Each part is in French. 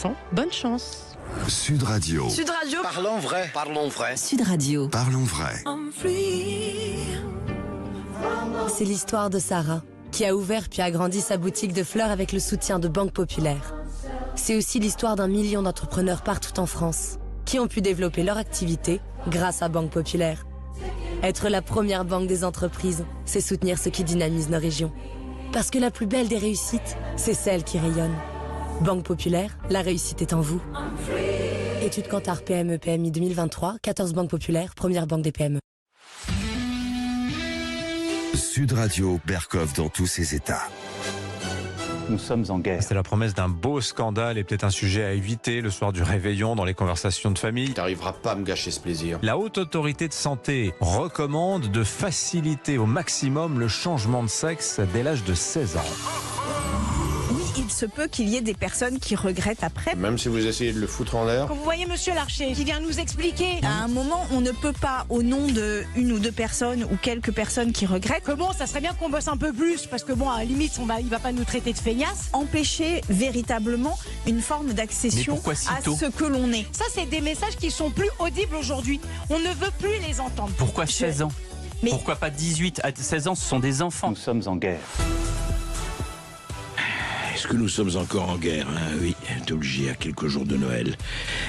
intéressant. Bonne chance. Sud Radio. Sud Radio. Parlons vrai. Parlons vrai. Sud Radio. Parlons vrai. C'est l'histoire de Sarah, qui a ouvert puis agrandi sa boutique de fleurs avec le soutien de Banque Populaire. C'est aussi l'histoire d'un million d'entrepreneurs partout en France, qui ont pu développer leur activité grâce à Banque Populaire. Être la première banque des entreprises, c'est soutenir ce qui dynamise nos régions. Parce que la plus belle des réussites, c'est celle qui rayonne. Banque Populaire, la réussite est en vous. Étude Kantar PME PMI 2023, 14 banques populaires, première banque des PME. Sud Radio, Berkoff dans tous ses états. Nous sommes en guerre. C'est la promesse d'un beau scandale et peut-être un sujet à éviter le soir du réveillon dans les conversations de famille. T'arriveras pas à me gâcher ce plaisir. La Haute Autorité de Santé recommande de faciliter au maximum le changement de sexe dès l'âge de 16 ans. Oui, il se peut qu'il y ait des personnes qui regrettent après. Même si vous essayez de le foutre en l'air. Quand vous voyez Monsieur Larcher qui vient nous expliquer À un moment, on ne peut pas, au nom de une ou deux personnes ou quelques personnes qui regrettent, que bon, ça serait bien qu'on bosse un peu plus parce que bon, à la limite, il va pas nous traiter de feignasses. empêcher véritablement une forme d'accession Mais pourquoi si à tôt ce que l'on est. Ça, c'est des messages qui sont plus audibles aujourd'hui. On ne veut plus les entendre. Pourquoi 16 ans Mais- Pourquoi pas 18 à 16 ans? Ce sont des enfants. Nous sommes en guerre. Est-ce que nous sommes encore en guerre, hein? Oui, t'es obligé à quelques jours de Noël.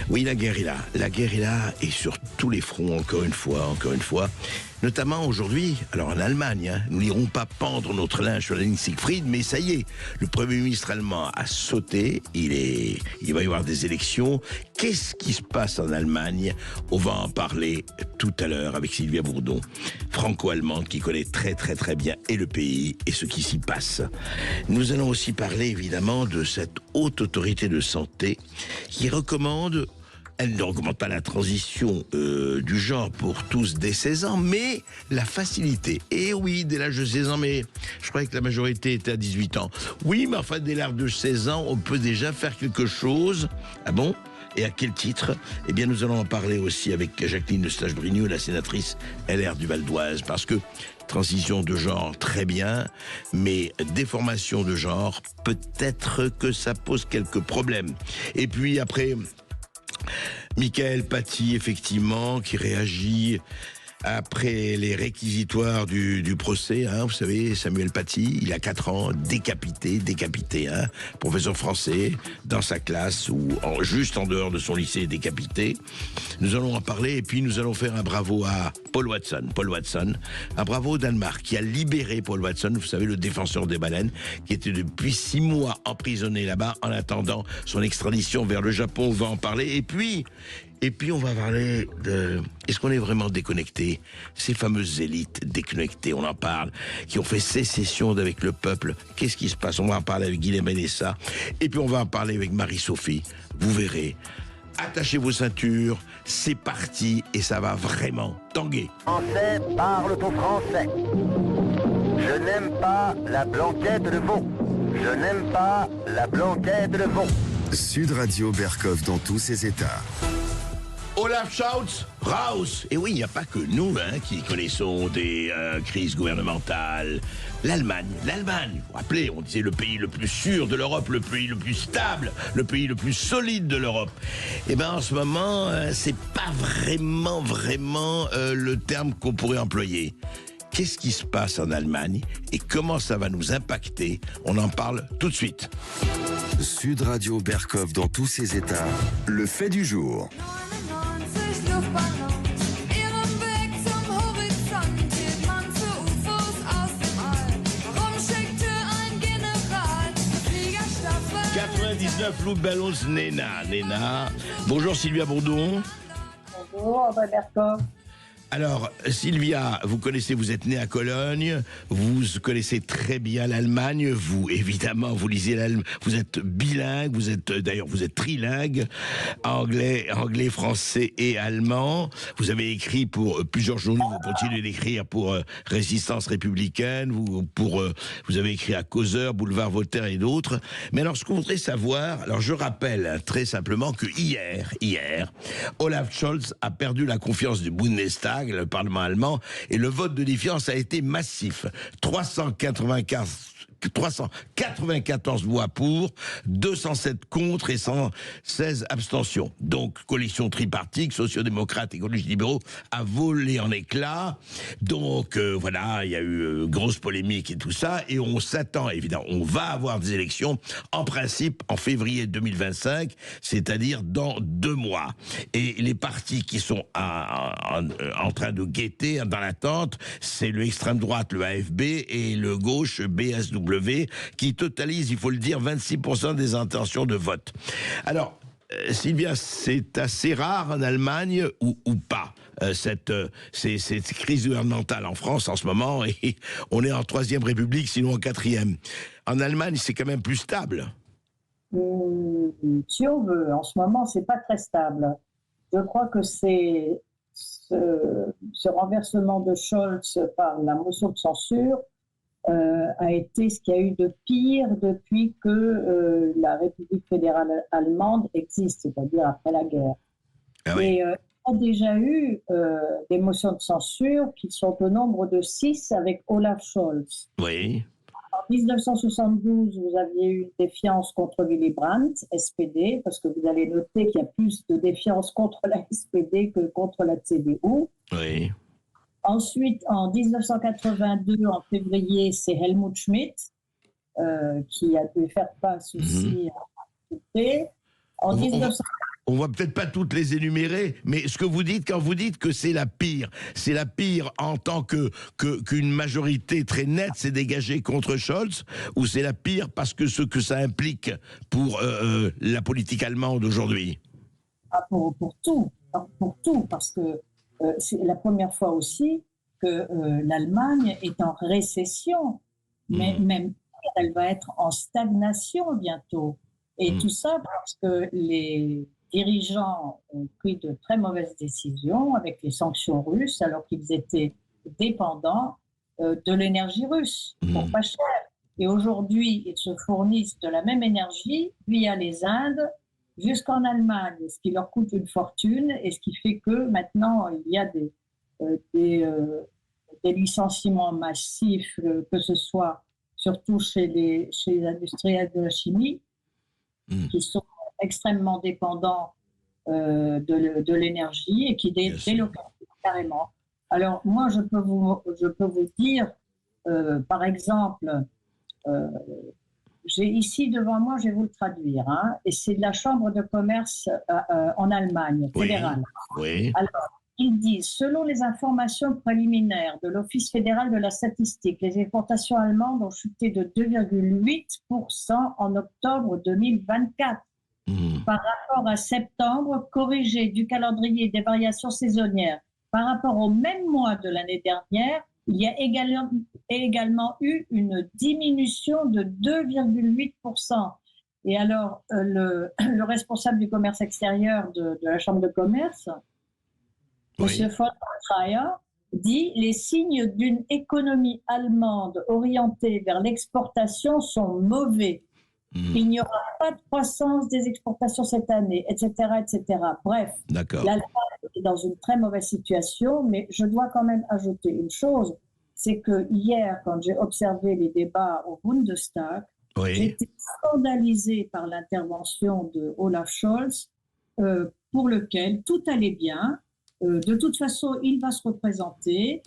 Oui, la guerre est là. La guerre est là et sur tous les fronts, encore une fois. Notamment aujourd'hui, alors en Allemagne, hein, nous n'irons pas pendre notre linge sur la ligne Siegfried, mais ça y est, le Premier ministre allemand a sauté, il va y avoir des élections. Qu'est-ce qui se passe en Allemagne? On va en parler tout à l'heure avec Sylvia Bourdon, franco-allemande qui connaît très très très bien et le pays et ce qui s'y passe. Nous allons aussi parler évidemment de cette haute autorité de santé qui recommande. Elle ne recommande pas la transition du genre pour tous dès 16 ans, mais la facilité. Et oui, dès l'âge de 16 ans, mais je croyais que la majorité était à 18 ans. Oui, mais enfin, dès l'âge de 16 ans, on peut déjà faire quelque chose. Ah bon? Et à quel titre? Eh bien, nous allons en parler aussi avec Jacqueline Eustache-Brigneux, la sénatrice LR du Val d'Oise, parce que transition de genre, très bien, mais déformation de genre, peut-être que ça pose quelques problèmes. Et puis après... Michael Paty, effectivement, qui réagit après les réquisitoires du procès, hein, vous savez, Samuel Paty, il a 4 ans, décapité, hein, professeur français, dans sa classe, ou juste en dehors de son lycée, décapité. Nous allons en parler, et puis nous allons faire un bravo à Paul Watson, un bravo au Danemark, qui a libéré Paul Watson, vous savez, le défenseur des baleines, qui était depuis 6 mois emprisonné là-bas, en attendant son extradition vers le Japon. On va en parler, et puis on va parler de... Est-ce qu'on est vraiment déconnecté? Ces fameuses élites déconnectées, on en parle, qui ont fait sécession avec le peuple. Qu'est-ce qui se passe? On va en parler avec Guilhem Benessa. Et puis on va en parler avec Marie-Sophie. Vous verrez. Attachez vos ceintures, c'est parti et ça va vraiment tanguer. Français parle au français. Je n'aime pas la blanquette de veau. Je n'aime pas la blanquette de veau. Sud Radio, Berkoff dans tous ses états. Olaf Scholz, raus. Et oui, il n'y a pas que nous qui connaissons des crises gouvernementales. L'Allemagne, vous vous rappelez, on disait le pays le plus sûr de l'Europe, le pays le plus stable, le pays le plus solide de l'Europe. Eh bien, en ce moment, c'est pas vraiment le terme qu'on pourrait employer. Qu'est-ce qui se passe en Allemagne et comment ça va nous impacter? On en parle tout de suite. Sud Radio, Berkoff dans tous ses états. Le fait du jour. 99 Luftballons Nena. Bonjour Sylvia Bourdon. Bonjour Berkoff. Alors, Sylvia, vous êtes née à Cologne, vous connaissez très bien l'Allemagne, vous, évidemment, vous lisez l'allemand, vous êtes bilingue, vous êtes trilingue, anglais, français et allemand. Vous avez écrit pour plusieurs journaux, vous continuez d'écrire pour Résistance républicaine, vous avez écrit à Causeur, Boulevard Voltaire et d'autres. Mais alors, ce qu'on voudrait savoir, alors je rappelle très simplement que hier, Olaf Scholz a perdu la confiance du Bundestag, le Parlement allemand, et le vote de défiance a été massif. 395 394 voix pour, 207 contre et 116 abstentions. Donc, coalition tripartite, sociodémocrates, écologistes libéraux, a volé en éclats. Donc, voilà, il y a eu grosse polémique et tout ça. Et on s'attend, évidemment, on va avoir des élections, en principe, en février 2025, c'est-à-dire dans 2 mois. Et les partis qui sont en train de guetter, dans l'attente, c'est le extrême droite, le AFB, et le gauche, BSW, qui totalise, il faut le dire, 26% des intentions de vote. Alors, Sylvia, c'est assez rare en Allemagne ou pas, cette crise gouvernementale en France en ce moment, et on est en 3e République, sinon en 4e. En Allemagne, c'est quand même plus stable. Si on veut, en ce moment, c'est pas très stable. Je crois que c'est ce renversement de Scholz par la motion de censure a été ce qu'il y a eu de pire depuis que la République fédérale allemande existe, c'est-à-dire après la guerre. Ah oui. Et il y a déjà eu des motions de censure qui sont au nombre de 6 avec Olaf Scholz. Oui. En 1972, vous aviez eu une défiance contre Willy Brandt, SPD, parce que vous allez noter qu'il y a plus de défiance contre la SPD que contre la CDU. Oui. Ensuite, en 1982, en février, c'est Helmut Schmidt qui a dû faire face aussi à la En 19... On va peut-être pas toutes les énumérer, mais ce que vous dites, quand vous dites que c'est la pire en tant qu'une majorité très nette s'est dégagée contre Scholz, ou c'est la pire parce que ce que ça implique pour la politique allemande aujourd'hui? Pour tout, parce que c'est la première fois aussi que l'Allemagne est en récession, mais même pire, elle va être en stagnation bientôt. Et tout ça parce que les dirigeants ont pris de très mauvaises décisions avec les sanctions russes, alors qu'ils étaient dépendants de l'énergie russe, pour pas cher. Et aujourd'hui, ils se fournissent de la même énergie via les Indes jusqu'en Allemagne, ce qui leur coûte une fortune et ce qui fait que maintenant, il y a des licenciements massifs, que ce soit surtout chez les industriels de la chimie, qui sont extrêmement dépendants de l'énergie et qui délocalisent carrément. Alors moi, je peux vous dire, par exemple, j'ai ici devant moi, je vais vous le traduire, et c'est de la Chambre de commerce en Allemagne, fédérale. Oui. Alors, ils disent, selon les informations préliminaires de l'Office fédéral de la statistique, les exportations allemandes ont chuté de 2,8% en octobre 2024. Par rapport à septembre, corrigé du calendrier des variations saisonnières. Par rapport au même mois de l'année dernière, il y a également eu une diminution de 2,8%. Et alors, le responsable du commerce extérieur de la Chambre de commerce, M. von Trier, dit « Les signes d'une économie allemande orientée vers l'exportation sont mauvais. Il n'y aura pas de croissance des exportations cette année, etc. etc. » Bref, l'Allemagne est dans une très mauvaise situation, mais je dois quand même ajouter une chose, c'est que hier, quand j'ai observé les débats au Bundestag, j'étais scandalisée par l'intervention de Olaf Scholz, pour lequel tout allait bien. De toute façon, il va se représenter.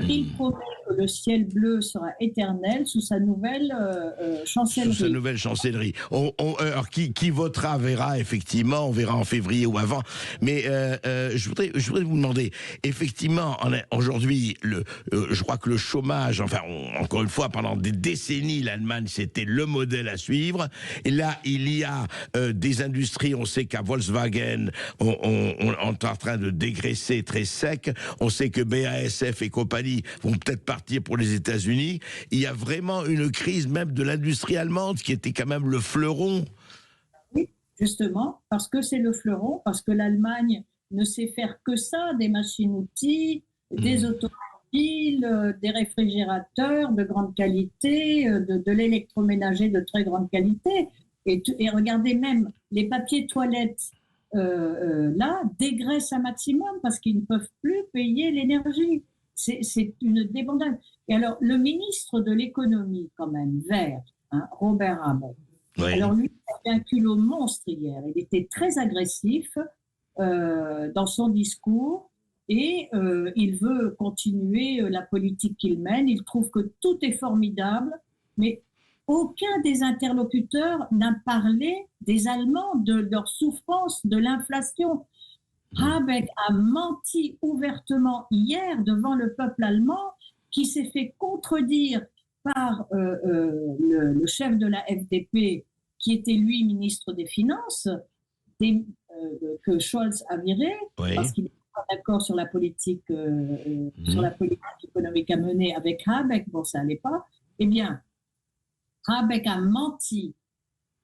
Il promet que le ciel bleu sera éternel sous sa nouvelle chancellerie. Sous sa nouvelle chancellerie. Alors, qui votera verra, effectivement, on verra en février ou avant. Mais je voudrais vous demander, effectivement, aujourd'hui, je crois que le chômage, enfin, encore une fois, pendant des décennies, l'Allemagne, c'était le modèle à suivre. Et là, il y a des industries, on sait qu'à Volkswagen, on est en train de dégraisser très sec. On sait que BASF et compagnie vont peut-être partir pour les États-Unis. Il y a vraiment une crise même de l'industrie allemande qui était quand même le fleuron. Oui, justement, parce que c'est le fleuron, parce que l'Allemagne ne sait faire que ça, des machines-outils, des automobiles, des réfrigérateurs de grande qualité, de l'électroménager de très grande qualité. Et regardez même, les papiers toilettes, là, dégraissent un maximum parce qu'ils ne peuvent plus payer l'énergie. c'est une débandade. Et alors, le ministre de l'économie, quand même, vert, hein, Robert Habeck, alors lui, il a fait un culot monstre hier. Il était très agressif dans son discours et il veut continuer la politique qu'il mène. Il trouve que tout est formidable, mais aucun des interlocuteurs n'a parlé des Allemands, de leur souffrance, de l'inflation. Habeck a menti ouvertement hier devant le peuple allemand qui s'est fait contredire par le chef de la FDP, qui était lui ministre des Finances, que Scholz a viré, parce qu'il n'était pas d'accord sur la politique, sur la politique économique à mener avec Habeck. Bon, ça n'allait pas. Eh bien, Habeck a menti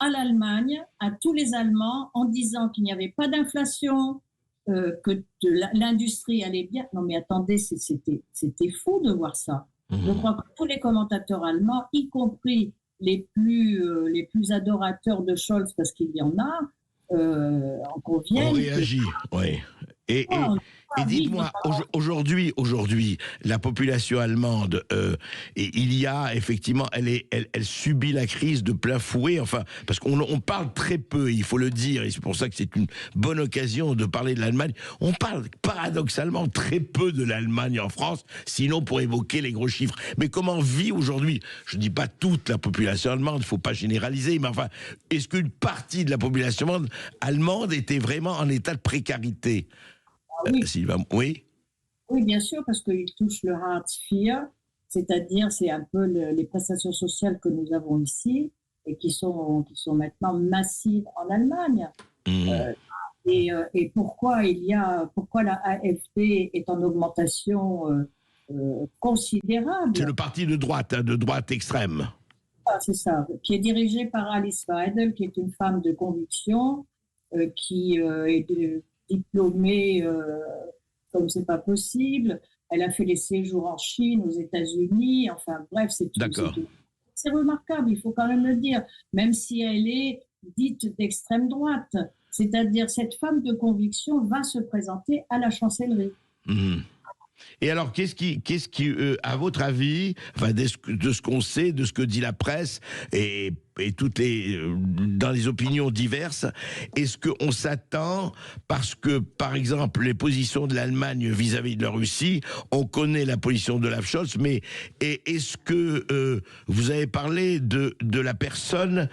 à l'Allemagne, à tous les Allemands, en disant qu'il n'y avait pas d'inflation, que l'industrie allait bien. Non mais attendez, c'était fou de voir ça. Je crois que tous les commentateurs allemands, y compris les plus adorateurs de Scholz, parce qu'il y en a, en conviennent. On réagit, oui. Et dites-moi, aujourd'hui, la population allemande, il y a effectivement, elle subit la crise de plein fouet, enfin, parce qu'on parle très peu, il faut le dire, et c'est pour ça que c'est une bonne occasion de parler de l'Allemagne. On parle paradoxalement très peu de l'Allemagne en France, sinon pour évoquer les gros chiffres. Mais comment vit aujourd'hui, je ne dis pas toute la population allemande, il ne faut pas généraliser, mais enfin, est-ce qu'une partie de la population allemande était vraiment en état de précarité ? Oui. Oui, bien sûr, parce qu'ils touchent le Hartz IV, c'est-à-dire c'est un peu les prestations sociales que nous avons ici et qui sont maintenant massives en Allemagne. Et pourquoi la AfD est en augmentation considérable. C'est le parti de droite extrême. Ah, c'est ça, qui est dirigé par Alice Weidel, qui est une femme de conviction, qui est diplômée comme c'est pas possible. Elle a fait les séjours en Chine, aux États-Unis. Enfin bref, c'est remarquable, il faut quand même le dire, même si elle est dite d'extrême droite. C'est-à-dire, cette femme de conviction va se présenter à la chancellerie. Et alors, qu'est-ce qui à votre avis, enfin, de ce qu'on sait, de ce que dit la presse et dans les opinions diverses, est-ce qu'on s'attend, parce que, par exemple, les positions de l'Allemagne vis-à-vis de la Russie, on connaît la position de Olaf Scholz, mais est-ce que vous avez parlé de la personne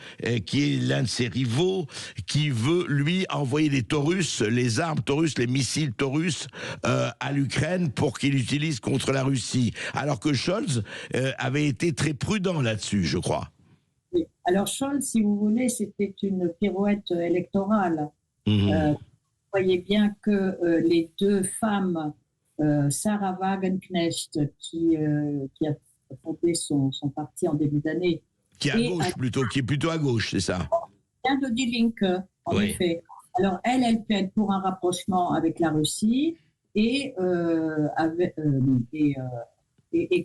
qui est l'un de ses rivaux, qui veut, lui, envoyer les Taurus, les armes Taurus, les missiles Taurus à l'Ukraine pour qu'il utilise contre la Russie, alors que Scholz avait été très prudent là-dessus, je crois. Alors Scholz, si vous voulez, c'était une pirouette électorale. Vous voyez bien que les deux femmes, Sarah Wagenknecht, qui a fondé son parti en début d'année, qui est plutôt à gauche, c'est ça. Vient de Die Linke, en effet. Alors elle plaide pour un rapprochement avec la Russie et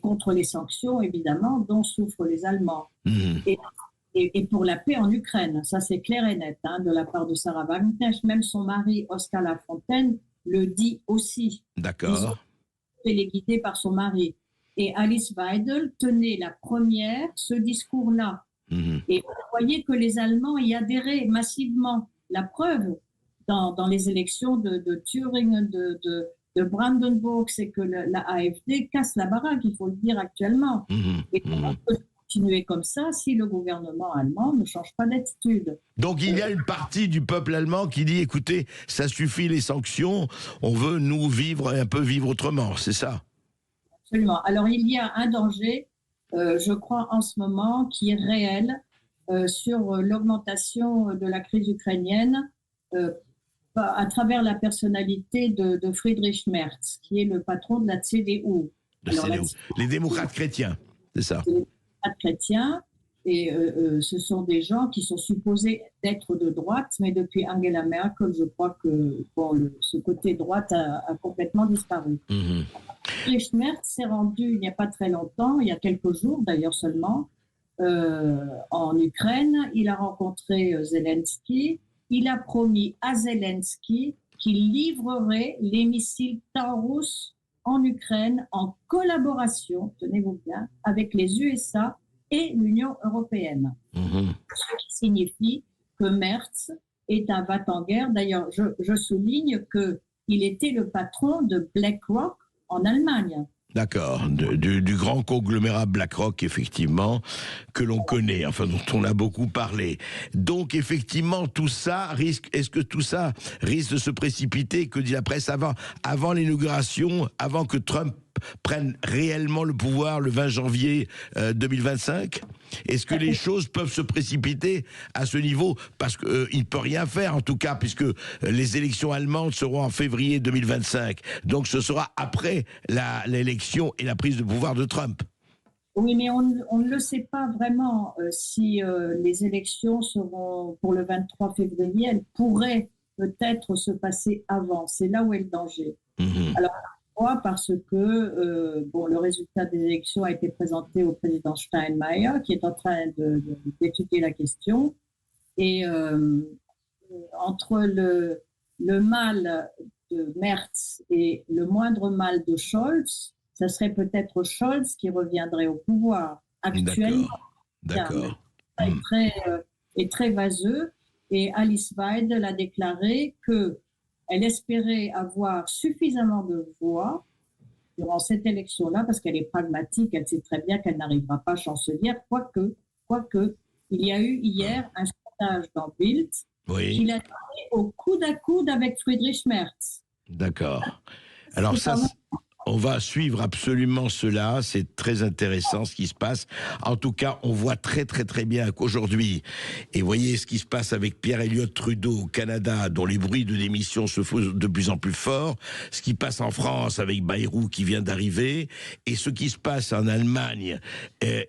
contre les sanctions, évidemment, dont souffrent les Allemands. Et pour la paix en Ukraine, ça c'est clair et net, de la part de Sarah Wagenknecht. Même son mari, Oscar Lafontaine, le dit aussi. D'accord. Elle est guidée par son mari. Et Alice Weidel tenait la première, ce discours-là. Et vous voyez que les Allemands y adhéraient massivement. La preuve, dans les élections de Thüringen, de Brandenburg, c'est que la AfD casse la baraque, il faut le dire actuellement. Et on peut continuer comme ça si le gouvernement allemand ne change pas d'attitude. Donc il y a une partie du peuple allemand qui dit, écoutez, ça suffit les sanctions, on veut nous vivre autrement, c'est ça? Absolument. Alors il y a un danger, je crois en ce moment, qui est réel sur l'augmentation de la crise ukrainienne à travers la personnalité de Friedrich Merz, qui est le patron de la CDU. Les démocrates chrétiens, c'est ça? Les démocrates chrétiens, et ce sont des gens qui sont supposés d'être de droite, mais depuis Angela Merkel, je crois que ce côté droite a complètement disparu. Friedrich Merz s'est rendu il n'y a pas très longtemps, il y a quelques jours d'ailleurs seulement, en Ukraine. Il a rencontré Zelensky. Il a promis à Zelensky qu'il livrerait les missiles Taurus en Ukraine en collaboration, tenez-vous bien, avec les USA et l'Union européenne. Ce qui signifie que Merz est un va-t-en-guerre. D'ailleurs, je souligne qu'il était le patron de BlackRock en Allemagne. D'accord, du grand conglomérat BlackRock, effectivement, que l'on connaît, enfin dont on a beaucoup parlé. Donc effectivement, est-ce que tout ça risque de se précipiter, que dit la presse, avant l'inauguration, avant que Trump prenne réellement le pouvoir le 20 janvier 2025 ? Est-ce que les choses peuvent se précipiter à ce niveau ? Parce qu'il ne peut rien faire, en tout cas, puisque les élections allemandes seront en février 2025. Donc ce sera après l'élection et la prise de pouvoir de Trump. Oui, mais on ne le sait pas vraiment si les élections seront pour le 23 février. Elles pourraient peut-être se passer avant. C'est là où est le danger. Alors, parce que le résultat des élections a été présenté au président Steinmeier, qui est en train d'étudier la question. Et entre le mal de Merz et le moindre mal de Scholz, ça serait peut-être Scholz qui reviendrait au pouvoir. Actuellement, D'accord. Est très vaseux. Et Alice Weidel a déclaré qu'elle espérait avoir suffisamment de voix durant cette élection-là, parce qu'elle est pragmatique, elle sait très bien qu'elle n'arrivera pas chancelière, quoique, il y a eu hier un sondage dans Bild qui l'a donné au coude à coude avec Friedrich Merz. D'accord. Alors ça... On va suivre absolument cela, c'est très intéressant ce qui se passe. En tout cas, on voit très très très bien qu'aujourd'hui, et voyez ce qui se passe avec Pierre Elliott Trudeau au Canada, dont les bruits de démission se font de plus en plus forts, ce qui passe en France avec Bayrou qui vient d'arriver, et ce qui se passe en Allemagne,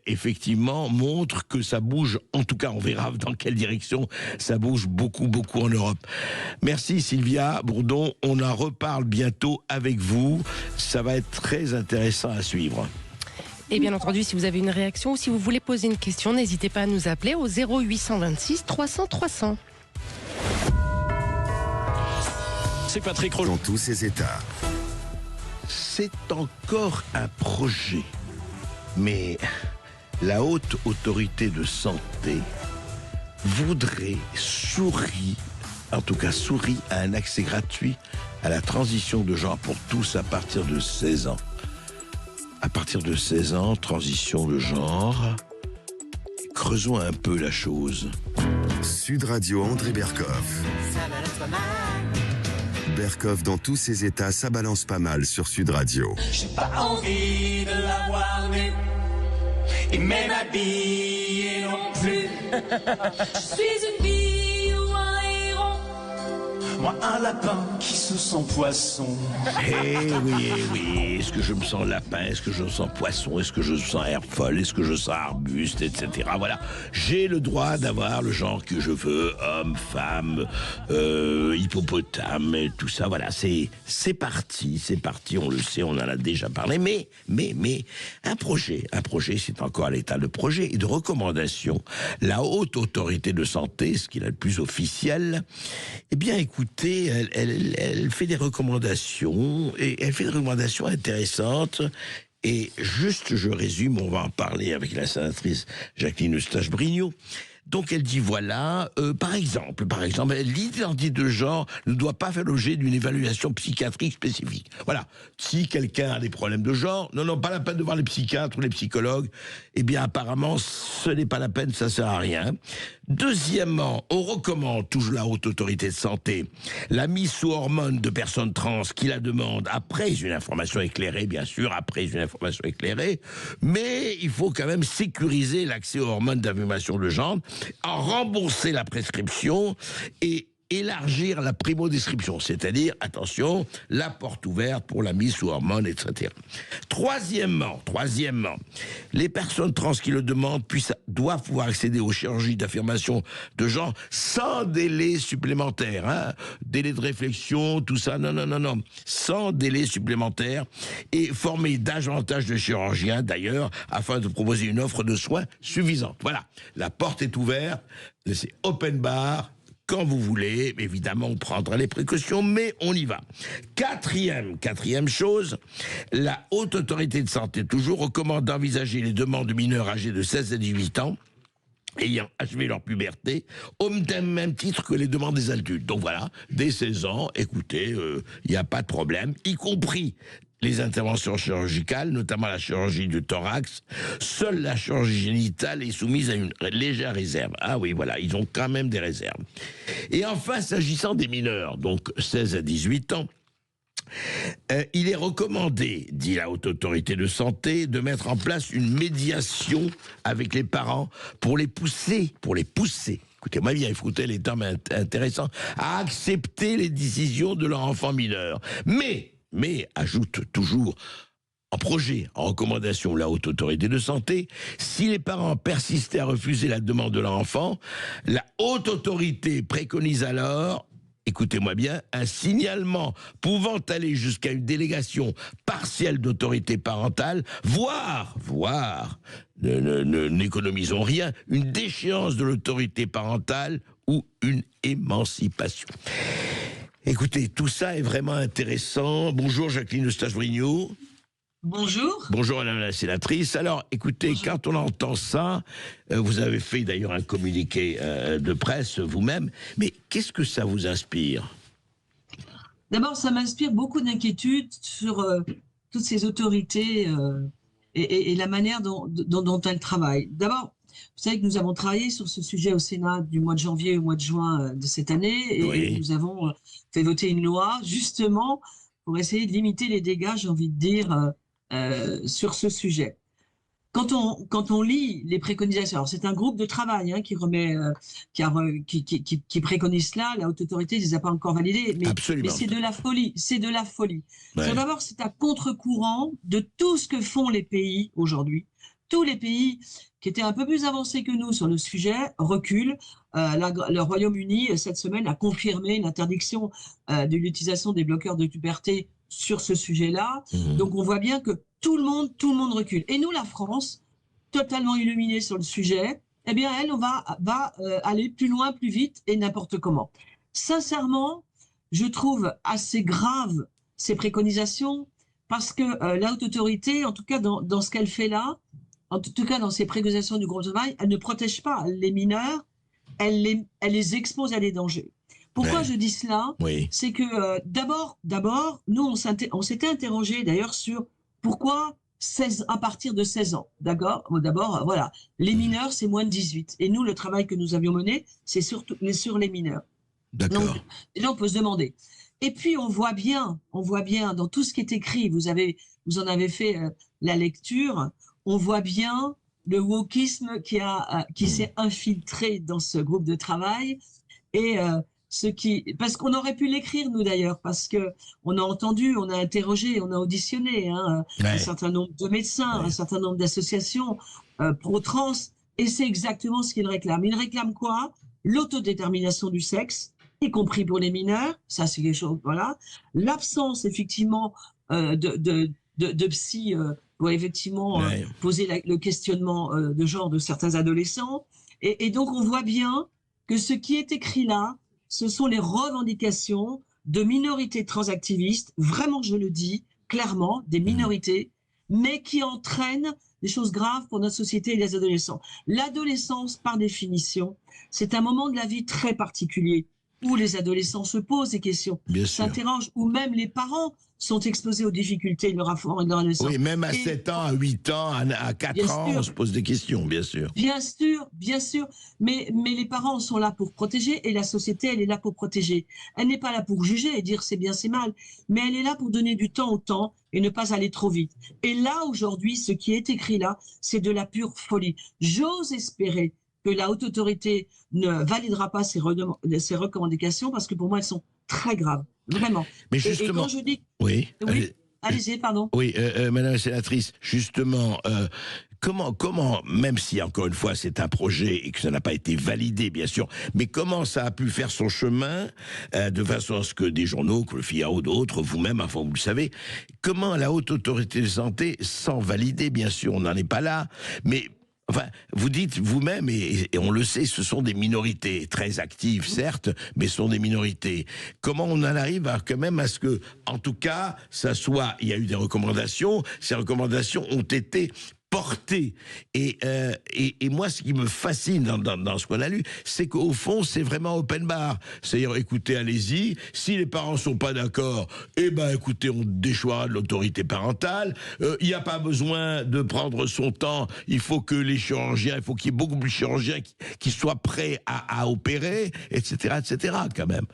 effectivement, montre que ça bouge, en tout cas on verra dans quelle direction ça bouge beaucoup en Europe. Merci Sylvia Bourdon, on en reparle bientôt avec vous, ça va être très intéressant à suivre. Et bien entendu, si vous avez une réaction ou si vous voulez poser une question, n'hésitez pas à nous appeler au 0826 300 300. C'est Patrick Roger. Dans tous ses états. C'est encore un projet, mais la haute autorité de santé voudrait sourit à un accès gratuit à la transition de genre pour tous à partir de 16 ans. À partir de 16 ans, transition de genre. Creusons un peu la chose. Sud Radio André Berkoff. Berkoff dans tous ses états, ça balance pas mal sur Sud Radio. J'ai pas envie de l'avoir nue et même habillée non plus. Je suis une fille ou un héros, moi un lapin qui se sent poisson. Eh oui, est-ce que je me sens lapin, est-ce que je me sens poisson, est-ce que je me sens herbe folle, est-ce que je sens arbuste, etc. Voilà, j'ai le droit d'avoir le genre que je veux, homme, femme, hippopotame, tout ça, voilà, c'est parti, on le sait, on en a déjà parlé, mais, un projet, c'est encore à l'état de projet et de recommandation. La haute autorité de santé, ce qui est le plus officiel, eh bien, écoutez, elle fait des recommandations, et elle fait des recommandations intéressantes. Et juste, je résume, on va en parler avec la sénatrice Jacqueline Eustache-Brinio. Donc elle dit voilà, par exemple, l'identité de genre ne doit pas faire l'objet d'une évaluation psychiatrique spécifique. Voilà, si quelqu'un a des problèmes de genre, non, pas la peine de voir les psychiatres ou les psychologues, eh bien apparemment ce n'est pas la peine, ça sert à rien. Deuxièmement, on recommande, toujours la haute autorité de santé, la mise sous hormones de personnes trans qui la demandent après une information éclairée, bien sûr, mais il faut quand même sécuriser l'accès aux hormones d'affirmation de genre, en rembourser la prescription et élargir la primo-description, c'est-à-dire, attention, la porte ouverte pour la mise sous hormones, etc. Troisièmement, les personnes trans qui le demandent doivent pouvoir accéder aux chirurgies d'affirmation de genre sans délai supplémentaire, délai de réflexion, tout ça, non, sans délai supplémentaire, et former davantage de chirurgiens, d'ailleurs, afin de proposer une offre de soins suffisante. Voilà, la porte est ouverte, c'est open bar, quand vous voulez. Évidemment, on prendra les précautions, mais on y va. Quatrième chose, la Haute Autorité de Santé, toujours, recommande d'envisager les demandes de mineurs âgés de 16 à 18 ans, ayant achevé leur puberté, au même titre que les demandes des adultes. Donc voilà, dès 16 ans, écoutez, il n'y a pas de problème, y compris les interventions chirurgicales, notamment la chirurgie du thorax. Seule la chirurgie génitale est soumise à une légère réserve. Ah oui, voilà, ils ont quand même des réserves. Et enfin, s'agissant des mineurs, donc 16 à 18 ans, il est recommandé, dit la Haute Autorité de Santé, de mettre en place une médiation avec les parents pour les pousser, écoutez-moi bien, écoutez les termes intéressants, à accepter les décisions de leur enfant mineur. Mais, ajoute toujours en projet, en recommandation, la Haute Autorité de Santé, si les parents persistaient à refuser la demande de leur enfant, la Haute Autorité préconise alors, écoutez-moi bien, un signalement pouvant aller jusqu'à une délégation partielle d'autorité parentale, voire, n'économisons rien, une déchéance de l'autorité parentale ou une émancipation. Écoutez, tout ça est vraiment intéressant. Bonjour Jacqueline Eustache-Vrignot. Bonjour. Bonjour Madame la sénatrice. Alors, écoutez, bonjour. Quand on entend ça, vous avez fait d'ailleurs un communiqué de presse vous-même, mais qu'est-ce que ça vous inspire? D'abord, ça m'inspire beaucoup d'inquiétude sur toutes ces autorités et la manière dont elles travaillent. D'abord, vous savez que nous avons travaillé sur ce sujet au Sénat du mois de janvier au mois de juin de cette année, et oui. Nous avons fait voter une loi, justement, pour essayer de limiter les dégâts, j'ai envie de dire, sur ce sujet. Quand on lit les préconisations, alors c'est un groupe de travail qui préconise cela, la Haute Autorité ne les a pas encore validés, mais c'est de la folie, Ouais. D'abord, c'est à contre-courant de tout ce que font les pays aujourd'hui. Tous les pays qui étaient un peu plus avancés que nous sur le sujet reculent. Le Royaume-Uni, cette semaine, a confirmé l'interdiction de l'utilisation des bloqueurs de puberté sur ce sujet-là. Donc on voit bien que tout le monde recule. Et nous, la France, totalement illuminée sur le sujet, eh bien elle, on va aller plus loin, plus vite et n'importe comment. Sincèrement, je trouve assez grave ces préconisations parce que la Haute Autorité, en tout cas dans ce qu'elle fait là, en tout cas dans ses préconisations du groupe de travail, elle ne protège pas les mineurs, elle les expose à des dangers. Pourquoi je dis cela? C'est que d'abord, nous on s'était interrogé d'ailleurs sur pourquoi à partir de 16 ans. D'abord, voilà, les mineurs c'est moins de 18. Et nous, le travail que nous avions mené, c'est surtout sur les mineurs. Donc là, on peut se demander. Et puis on voit bien dans tout ce qui est écrit, vous en avez fait la lecture, on voit bien le wokisme qui s'est infiltré dans ce groupe de travail et parce qu'on aurait pu l'écrire nous d'ailleurs, parce que on a entendu, on a interrogé, on a auditionné un certain nombre de médecins, un certain nombre d'associations pro-trans, et c'est exactement ce qu'ils réclament. Ils réclament quoi? L'autodétermination du sexe, y compris pour les mineurs, ça c'est quelque chose, voilà. L'absence effectivement de psy doit effectivement poser le questionnement de genre de certains adolescents, et donc on voit bien que ce qui est écrit là, ce sont les revendications de minorités transactivistes, vraiment je le dis clairement, des minorités, mais qui entraînent des choses graves pour notre société et les adolescents. L'adolescence, par définition, c'est un moment de la vie très particulier où les adolescents se posent des questions, s'interrogent, où même les parents sont exposés aux difficultés de leur enfant et de leur adolescence. Oui, même à 7 ans, à 8 ans, à 4 ans, on se pose des questions, bien sûr. Bien sûr, mais les parents sont là pour protéger et la société, elle est là pour protéger. Elle n'est pas là pour juger et dire c'est bien, c'est mal, mais elle est là pour donner du temps au temps et ne pas aller trop vite. Et là, aujourd'hui, ce qui est écrit là, c'est de la pure folie. J'ose espérer que la Haute Autorité ne validera pas ces recommandations parce que pour moi, elles sont très graves, vraiment. Mais justement, et quand je dis... Oui, allez-y, pardon. Oui, Madame la sénatrice, justement, comment, même si encore une fois c'est un projet et que ça n'a pas été validé, bien sûr, mais comment ça a pu faire son chemin de façon à ce que des journaux, comme le Figaro, d'autres, vous-même, enfin vous le savez, comment la Haute Autorité de Santé, sans valider, bien sûr, on n'en est pas là, mais Enfin, vous dites vous-même, et on le sait, ce sont des minorités très actives, certes, mais ce sont des minorités. Comment on en arrive quand même à ce que, en tout cas, ça soit... Il y a eu des recommandations, ces recommandations ont été portée. Et moi, ce qui me fascine dans ce qu'on a lu, c'est qu'au fond, c'est vraiment open bar. C'est-à-dire, écoutez, allez-y. Si les parents sont pas d'accord, écoutez, on déchoira de l'autorité parentale. Il n'y a pas besoin de prendre son temps. Il faut que les chirurgiens, il faut qu'il y ait beaucoup plus de chirurgiens qui soient prêts à opérer, etc., quand même.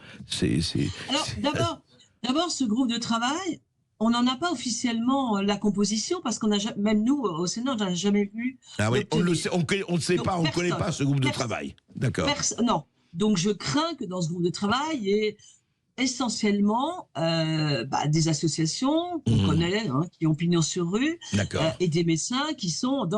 Alors, d'abord, ce groupe de travail, on n'en a pas officiellement la composition parce qu'on a même nous au Sénat, on n'a jamais vu. Ah oui, on le sait, on ne sait pas, on ne connaît pas ce groupe de travail. D'accord. Non. Donc je crains que dans ce groupe de travail, il y ait essentiellement des associations qu'on connaît, qui ont pignon sur rue, et des médecins qui sont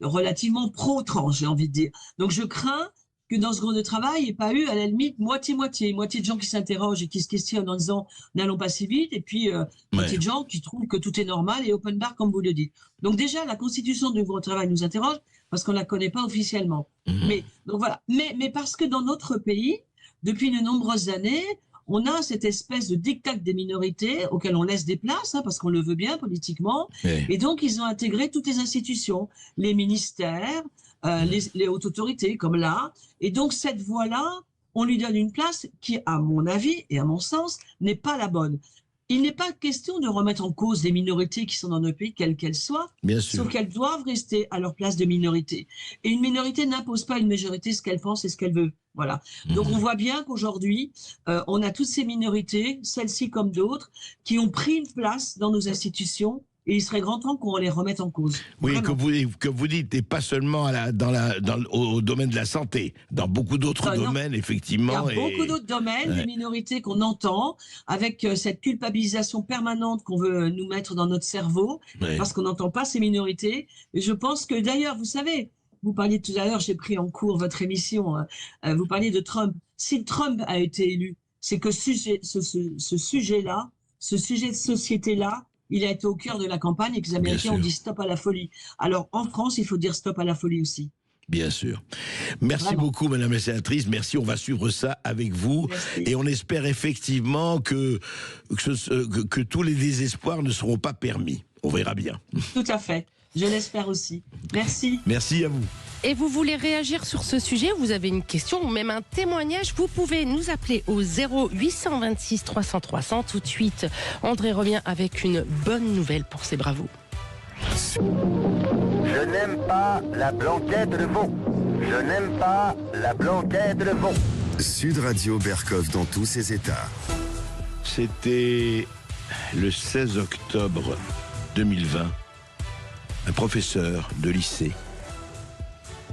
relativement pro-trans, j'ai envie de dire. Donc je crains que dans ce groupe de travail, il n'y ait pas eu, à la limite, moitié de gens qui s'interrogent et qui se questionnent en disant « n'allons pas si vite », et puis moitié de gens qui trouvent que tout est normal et open bar, comme vous le dites. Donc déjà, la constitution du groupe de travail nous interroge, parce qu'on ne la connaît pas officiellement. Donc voilà. Mais parce que dans notre pays, depuis de nombreuses années, on a cette espèce de diktat des minorités auquel on laisse des places, parce qu'on le veut bien politiquement, et donc ils ont intégré toutes les institutions, les ministères, les hautes autorités, comme là. Et donc, cette voie-là, on lui donne une place qui, à mon avis et à mon sens, n'est pas la bonne. Il n'est pas question de remettre en cause les minorités qui sont dans notre pays, quelles qu'elles soient, sauf qu'elles doivent rester à leur place de minorité. Et une minorité n'impose pas à une majorité ce qu'elle pense et ce qu'elle veut. Voilà. Donc, on voit bien qu'aujourd'hui, on a toutes ces minorités, celles-ci comme d'autres, qui ont pris une place dans nos institutions. Et il serait grand temps qu'on les remette en cause. Oui, que vous dites, et pas seulement au domaine de la santé, dans beaucoup d'autres domaines, effectivement. Il y a beaucoup d'autres domaines, des minorités qu'on entend, avec cette culpabilisation permanente qu'on veut nous mettre dans notre cerveau, parce qu'on n'entend pas ces minorités. Et je pense que, d'ailleurs, vous savez, vous parliez tout à l'heure, j'ai pris en cours votre émission, vous parliez de Trump. Si Trump a été élu, c'est que ce sujet-là, ce sujet de société-là, il a été au cœur de la campagne et que les Américains ont dit stop à la folie. Alors en France, il faut dire stop à la folie aussi. Bien sûr. Merci beaucoup, Madame la sénatrice. Merci, on va suivre ça avec vous. Merci. Et on espère effectivement que tous les désespoirs ne seront pas permis. On verra bien. Tout à fait. Je l'espère aussi. Merci. Merci à vous. Et vous voulez réagir sur ce sujet, vous avez une question ou même un témoignage, vous pouvez nous appeler au 0826 300 300. Tout de suite, André revient avec une bonne nouvelle pour ses bravos. Je n'aime pas la blanquette de veau. Je n'aime pas la blanquette de veau. Sud Radio Berkov dans tous ses états. C'était le 16 octobre 2020. Un professeur de lycée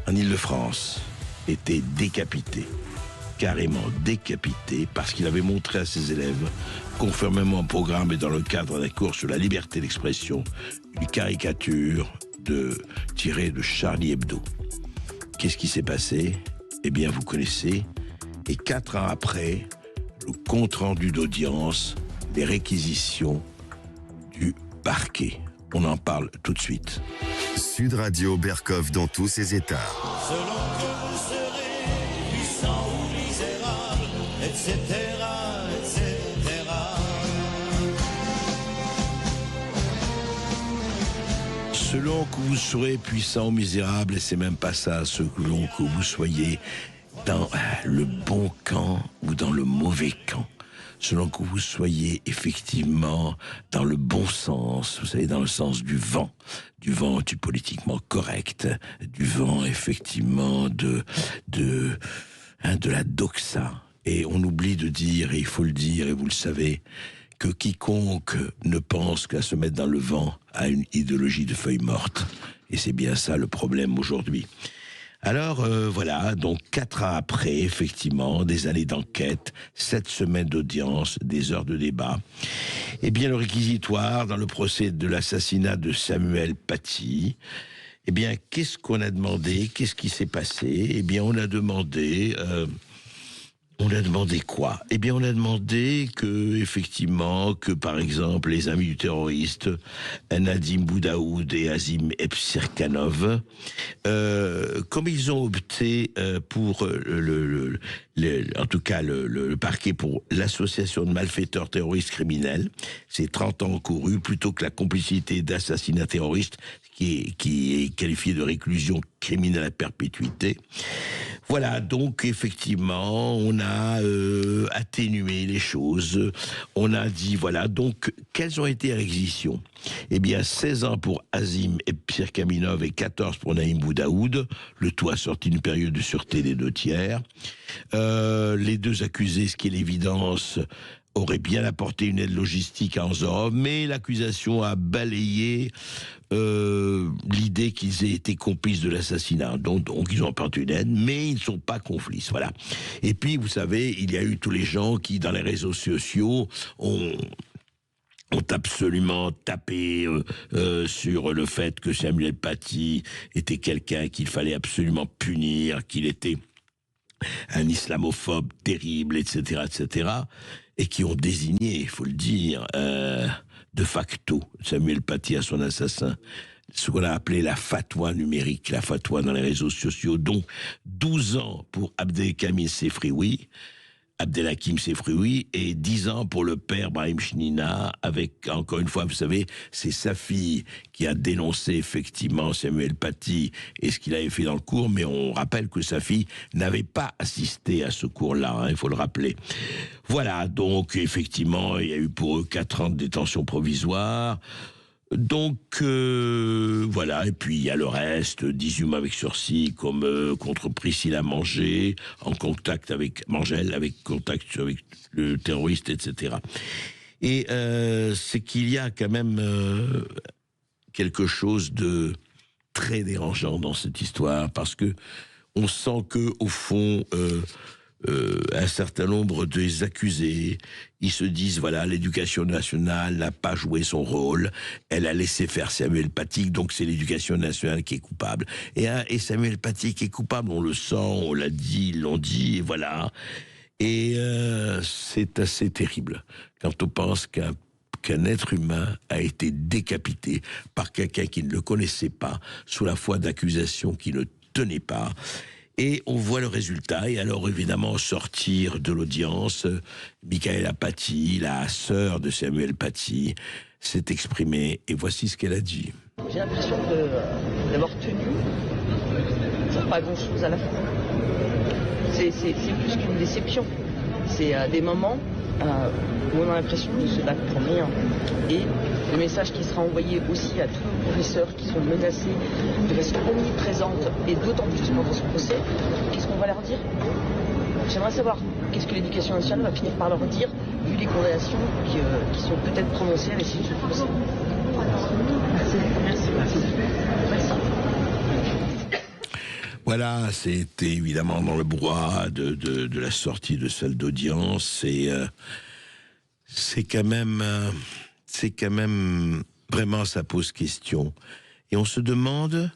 en Île-de-France était décapité, carrément décapité, parce qu'il avait montré à ses élèves, conformément au programme et dans le cadre d'un cours sur la liberté d'expression, une caricature tirée de Charlie Hebdo. Qu'est-ce qui s'est passé? Eh bien, vous connaissez. Et 4 ans après, le compte-rendu d'audience, des réquisitions du parquet. On en parle tout de suite. Sud Radio Berkov dans tous ses états. Selon que vous serez puissant ou misérable, etc., etc. Selon que vous serez puissant ou misérable, et c'est même pas ça, selon que vous soyez dans le bon camp ou dans le mauvais camp. Selon que vous soyez effectivement dans le bon sens, vous savez, dans le sens du vent du politiquement correct, du vent effectivement de la doxa. Et on oublie de dire, et il faut le dire, et vous le savez, que quiconque ne pense qu'à se mettre dans le vent a une idéologie de feuilles mortes. Et c'est bien ça le problème aujourd'hui. Alors voilà, donc 4 ans après, effectivement, des années d'enquête, 7 semaines d'audience, des heures de débat, eh bien le réquisitoire dans le procès de l'assassinat de Samuel Paty, eh bien qu'est-ce qu'on a demandé? Qu'est-ce qui s'est passé? Eh bien on a demandé On a demandé quoi? Eh bien, on a demandé effectivement, par exemple, les amis du terroriste, Nadim Boudaoud et Azim Epsirkanov, comme ils ont opté pour en tout cas le parquet pour l'association de malfaiteurs terroristes criminels, c'est 30 ans encourus, plutôt que la complicité d'assassinat terroriste, qui est qualifié de réclusion criminelle à perpétuité. Voilà, donc effectivement, on a atténué les choses. On a dit, voilà, donc, quelles ont été les réquisitions? Eh bien, 16 ans pour Azim Epsirkanov et 14 pour Naïm Boudaoud. Le tout a sorti une période de sûreté des 2/3. Les deux accusés, ce qui est l'évidence, auraient bien apporté une aide logistique à Anzorov, mais l'accusation a balayé l'idée qu'ils aient été complices de l'assassinat. Donc ils ont apporté une aide, mais ils ne sont pas complices. Voilà. Et puis, vous savez, il y a eu tous les gens qui, dans les réseaux sociaux, ont absolument tapé sur le fait que Samuel Paty était quelqu'un qu'il fallait absolument punir, qu'il était un islamophobe terrible, etc., etc., et qui ont désigné, il faut le dire, de facto Samuel Paty à son assassin, ce qu'on a appelé la fatwa numérique, la fatwa dans les réseaux sociaux, dont 12 ans pour Abdelhakim Sefrioui, et 10 ans pour le père Brahim Chnina, avec, encore une fois, vous savez, c'est sa fille qui a dénoncé effectivement Samuel Paty et ce qu'il avait fait dans le cours, mais on rappelle que sa fille n'avait pas assisté à ce cours-là, hein, il faut le rappeler. Voilà, donc effectivement, il y a eu pour eux 4 ans de détention provisoire. Donc, voilà, et puis il y a le reste, 18 mois avec sursis, comme contre Priscilla Manger, en contact avec Mangel, avec contact avec le terroriste, etc. Et c'est qu'il y a quand même quelque chose de très dérangeant dans cette histoire, parce que on sent que, au fond, un certain nombre des accusés, ils se disent, voilà, l'éducation nationale n'a pas joué son rôle, elle a laissé faire Samuel Paty, donc c'est l'éducation nationale qui est coupable. Et Samuel Paty qui est coupable, on le sent, on l'a dit, ils l'ont dit, et voilà. Et c'est assez terrible quand on pense qu'un être humain a été décapité par quelqu'un qui ne le connaissait pas, sous la foi d'accusations qui ne tenaient pas. Et on voit le résultat. Et alors, évidemment, sortir de l'audience, Michaela Paty, la sœur de Samuel Paty, s'est exprimée. Et voici ce qu'elle a dit. J'ai l'impression d'avoir tenu pour pas grand-chose à la fin. C'est plus qu'une déception. C'est des moments où on a l'impression de se battre pour rien. Et le message qui sera envoyé aussi à tous les professeurs qui sont menacés de façon omniprésente, et d'autant plus pendant ce procès, qu'est-ce qu'on va leur dire? J'aimerais savoir qu'est-ce que l'éducation nationale va finir par leur dire, vu les condamnations qui sont peut-être prononcées à l'issue de ce procès. Merci. Voilà, c'était évidemment dans le brouhaha de la sortie de salle d'audience, et c'est quand même vraiment, ça pose question. Et on se demande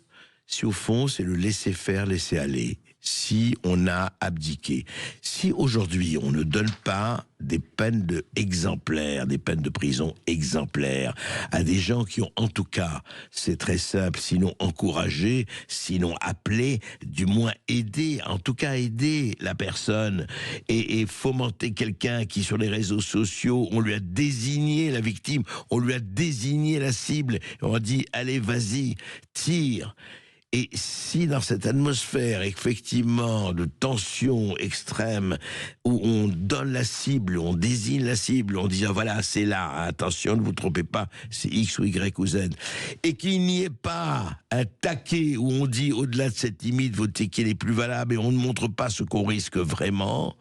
si au fond c'est le laisser faire, laisser aller, si on a abdiqué, si aujourd'hui on ne donne pas des peines exemplaires, des peines de prison exemplaires à des gens qui ont, en tout cas, c'est très simple, sinon encouragé, sinon appelé, du moins aidé, en tout cas aider la personne, et fomenter quelqu'un qui, sur les réseaux sociaux, on lui a désigné la victime, on lui a désigné la cible, et on a dit allez, vas-y, tire. Et si dans cette atmosphère, effectivement, de tension extrême, où on donne la cible, on désigne la cible, on dit, ah, voilà, c'est là, attention, ne vous trompez pas, c'est X ou Y ou Z, et qu'il n'y ait pas un taquet où on dit, au-delà de cette limite, votre ticket n'est plus valable, et on ne montre pas ce qu'on risque vraiment,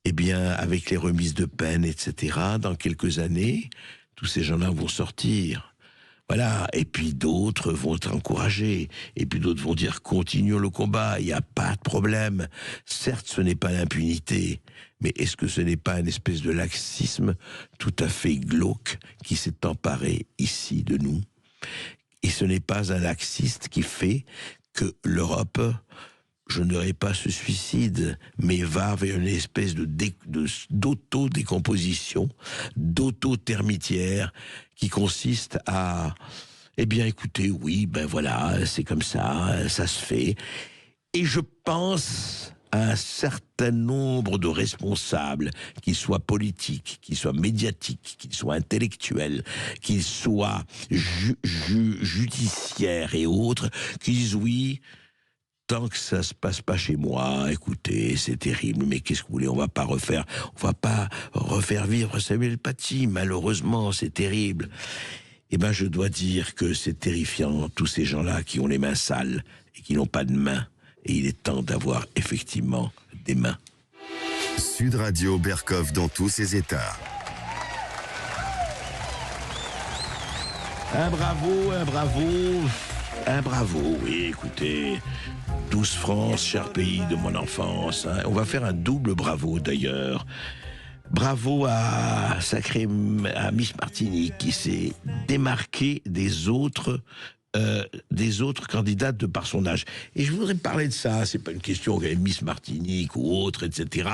eh bien, avec les remises de peine, etc., dans quelques années, tous ces gens-là vont sortir. Voilà, et puis d'autres vont être encouragés, et puis d'autres vont dire continuons le combat, il n'y a pas de problème. Certes, ce n'est pas l'impunité, mais est-ce que ce n'est pas une espèce de laxisme tout à fait glauque qui s'est emparé ici de nous? Et ce n'est pas un laxiste qui fait que l'Europe je n'aurai pas ce suicide, mais va vers une espèce d'auto-décomposition, d'auto-termitière, qui consiste à, eh bien écoutez, oui, ben voilà, c'est comme ça se fait. Et je pense à un certain nombre de responsables, qu'ils soient politiques, qu'ils soient médiatiques, qu'ils soient intellectuels, qu'ils soient judiciaires et autres, qui disent oui, tant que ça se passe pas chez moi, écoutez, c'est terrible, mais qu'est-ce que vous voulez, on va pas refaire vivre Samuel Paty, malheureusement, c'est terrible. Eh ben, je dois dire que c'est terrifiant, tous ces gens-là qui ont les mains sales et qui n'ont pas de mains. Et il est temps d'avoir effectivement des mains. Sud Radio Berkov dans tous ses états. Un bravo, oui, écoutez, douce France, cher pays de mon enfance. Hein. On va faire un double bravo d'ailleurs. Bravo à Miss Martinique qui s'est démarquée des autres candidates de par son âge. Et je voudrais parler de ça, c'est pas une question Miss Martinique ou autre, etc.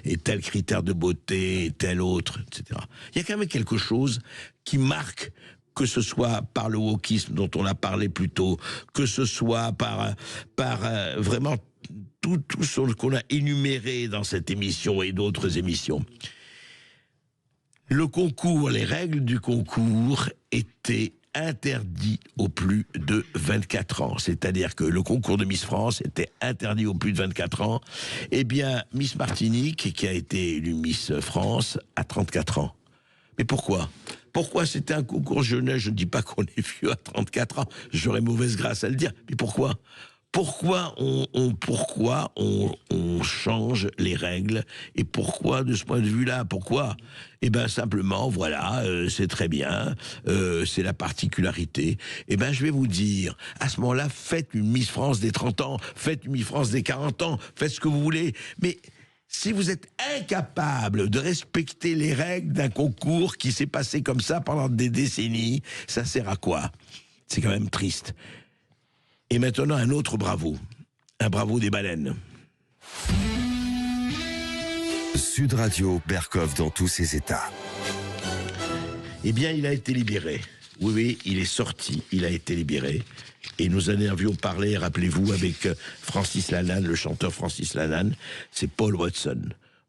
Et tel critère de beauté, et tel autre, etc. Il y a quand même quelque chose qui marque, que ce soit par le wokisme dont on a parlé plus tôt, que ce soit par vraiment tout ce qu'on a énuméré dans cette émission et d'autres émissions. Le concours, les règles du concours étaient interdit aux plus de 24 ans. C'est-à-dire que le concours de Miss France était interdit aux plus de 24 ans. Eh bien, Miss Martinique, qui a été élue Miss France, a 34 ans. Mais pourquoi ? Pourquoi c'était un concours jeunesse ? Je ne dis pas qu'on est vieux à 34 ans. J'aurais mauvaise grâce à le dire. Mais pourquoi ? Pourquoi on change les règles et pourquoi de ce point de vue-là ? Pourquoi ? Eh bien simplement, voilà, c'est très bien, c'est la particularité. Eh bien je vais vous dire, à ce moment-là, faites une Miss France des 30 ans, faites une Miss France des 40 ans, faites ce que vous voulez, mais si vous êtes incapable de respecter les règles d'un concours qui s'est passé comme ça pendant des décennies, ça sert à quoi ? C'est quand même triste. Et maintenant, un autre bravo. Un bravo des baleines. Sud Radio Berkov dans tous ses états. Eh bien, il a été libéré. Oui, il est sorti, il a été libéré. Et nous en avions parlé, rappelez-vous, avec Francis Lalanne, le chanteur Francis Lalanne. C'est Paul Watson.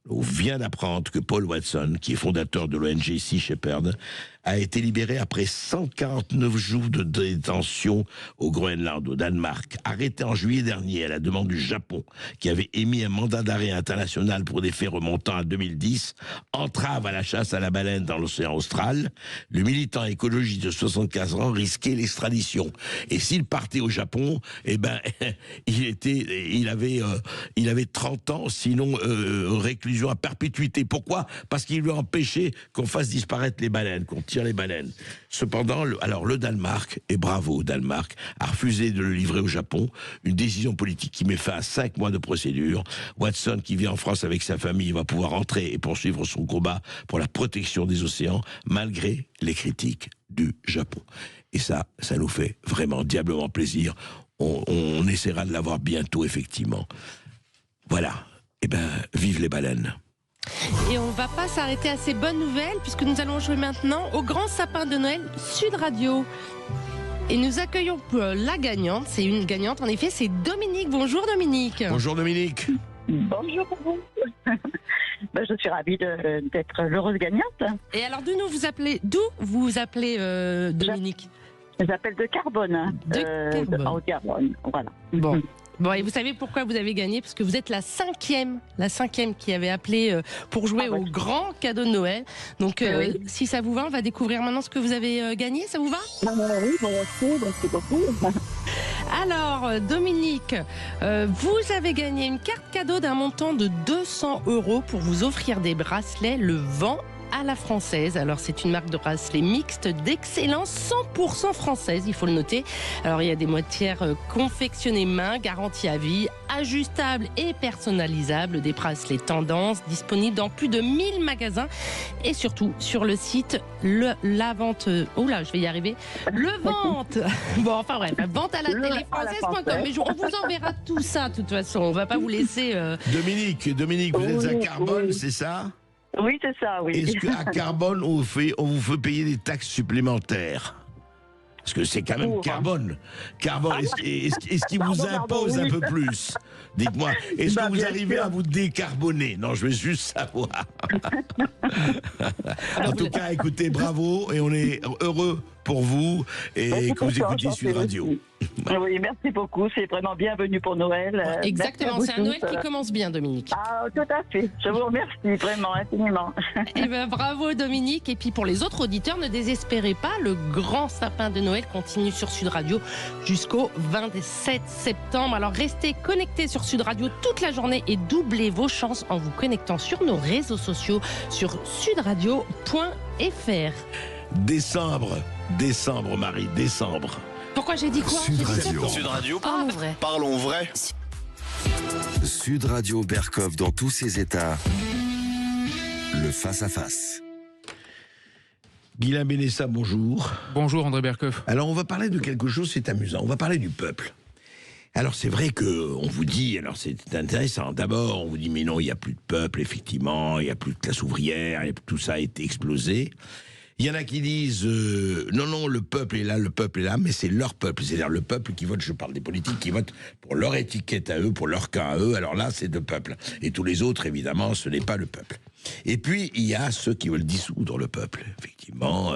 On vient d'apprendre que Paul Watson, qui est fondateur de l'ONG Sea Shepherd, a été libéré après 149 jours de détention au Groenland, au Danemark, arrêté en juillet dernier à la demande du Japon, qui avait émis un mandat d'arrêt international pour des faits remontant à 2010, entrave à la chasse à la baleine dans l'océan austral. Le militant écologiste de 75 ans risquait l'extradition. Et s'il partait au Japon, eh ben, il avait 30 ans, sinon réclusion à perpétuité. Pourquoi ? Parce qu'il lui a empêché qu'on fasse disparaître les baleines, qu'on tire les baleines. Cependant, le Danemark, et bravo Danemark, a refusé de le livrer au Japon, une décision politique qui met fin à 5 mois de procédure. Watson, qui vit en France avec sa famille, va pouvoir entrer et poursuivre son combat pour la protection des océans, malgré les critiques du Japon. Et ça nous fait vraiment diablement plaisir. On essaiera de l'avoir bientôt, effectivement. Voilà. Eh ben, vive les baleines. Et on ne va pas s'arrêter à ces bonnes nouvelles puisque nous allons jouer maintenant au grand sapin de Noël Sud Radio. Et nous accueillons la gagnante. C'est une gagnante, en effet, c'est Dominique. Bonjour Dominique. Bonjour Dominique. Bonjour à vous. Je suis ravie d'être l'heureuse gagnante. Et alors d'où vous appelez Dominique ? J'appelle de Carbone. De Haute-Garonne, voilà. Bon, et vous savez pourquoi vous avez gagné ? Parce que vous êtes la cinquième qui avait appelé pour jouer au grand cadeau de Noël. Donc, si ça vous va, on va découvrir maintenant ce que vous avez gagné. Ça vous va ? Oui, c'est beaucoup. Alors, Dominique, vous avez gagné une carte cadeau d'un montant de 200 € pour vous offrir des bracelets Le Vent à la française. Alors c'est une marque de bracelet mixte d'excellence 100% française, il faut le noter. Alors il y a des matières confectionnées main, garantie à vie, ajustables et personnalisables, des bracelets tendance disponibles dans plus de 1000 magasins et surtout sur le site la vente. Oula, je vais y arriver. Bon, enfin bref, vente à la télé française.com. Mais on vous enverra tout ça de toute façon. On va pas vous laisser. Dominique, vous êtes à Carbone, c'est ça? Oui, c'est ça, oui. Est-ce qu'à Carbone, on vous fait payer des taxes supplémentaires? Parce que c'est quand même Carbone. Est-ce qu'il vous impose un peu plus? Dites-moi, est-ce que vous arrivez à vous décarboner? Non, je veux juste savoir. En tout cas, écoutez, bravo, et on est heureux pour vous et que vous écoutiez Sud Radio. Oui, merci beaucoup. C'est vraiment bienvenu pour Noël. Exactement, c'est un Noël qui commence bien, Dominique. Ah, tout à fait. Je vous remercie vraiment infiniment. Eh ben, bravo, Dominique. Et puis pour les autres auditeurs, ne désespérez pas. Le grand sapin de Noël continue sur Sud Radio jusqu'au 27 septembre. Alors restez connectés sur Sud Radio toute la journée et doublez vos chances en vous connectant sur nos réseaux sociaux sur sudradio.fr. Décembre, Marie, décembre. Pourquoi j'ai dit quoi? Sud Radio. Sud Radio, Parlons vrai. Parlons vrai. Sud Radio Berkov dans tous ses états. Le face-à-face. Guylain Benessa, bonjour. Bonjour André Berkov. Alors on va parler de quelque chose, c'est amusant. On va parler du peuple. Alors c'est vrai qu'on vous dit, alors c'est intéressant, d'abord on vous dit mais non, il n'y a plus de peuple, effectivement, il n'y a plus de classe ouvrière, tout ça a été explosé. Il y en a qui disent non, le peuple est là, mais c'est leur peuple, c'est-à-dire le peuple qui vote, je parle des politiques qui votent pour leur étiquette à eux, pour leur cas à eux, alors là c'est le peuple. Et tous les autres, évidemment, ce n'est pas le peuple. Et puis, il y a ceux qui veulent dissoudre le peuple. Effectivement,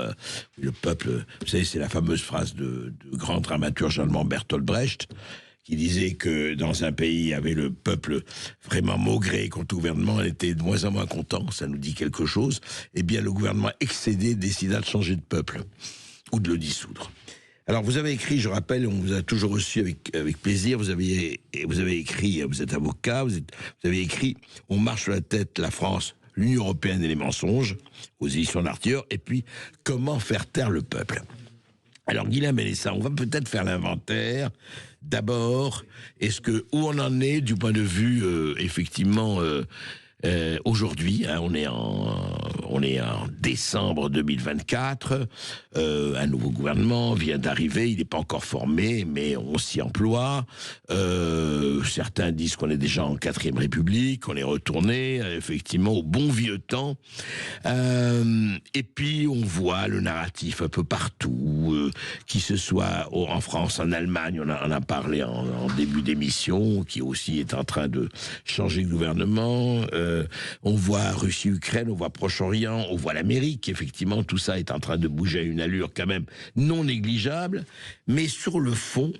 le peuple, vous savez, c'est la fameuse phrase de grand dramaturge allemand Bertolt Brecht, qui disait que dans un pays, il y avait le peuple vraiment maugré contre le gouvernement, elle était de moins en moins content, ça nous dit quelque chose. Eh bien, le gouvernement excédé décida de changer de peuple, ou de le dissoudre. Alors, vous avez écrit, je rappelle, on vous a toujours reçu avec plaisir, vous avez écrit, vous êtes avocat, vous avez écrit « On marche sur la tête, la France, l'Union européenne et les mensonges » aux éditions d'Arthur, et puis « Comment faire taire le peuple ?» Alors, Guylain Benessa, on va peut-être faire l'inventaire. D'abord, où on en est du point de vue, effectivement, aujourd'hui, hein, on est en décembre 2024, un nouveau gouvernement vient d'arriver, il n'est pas encore formé, mais on s'y emploie. Certains disent qu'on est déjà en 4e République, on est retourné, effectivement, au bon vieux temps. Et puis, on voit le narratif un peu partout, qui se soit en France, en Allemagne, on en a parlé en début d'émission, qui aussi est en train de changer de gouvernement. On voit Russie-Ukraine, on voit Proche-Orient, on voit l'Amérique, effectivement, tout ça est en train de bouger à une allure quand même non négligeable, mais sur le fond,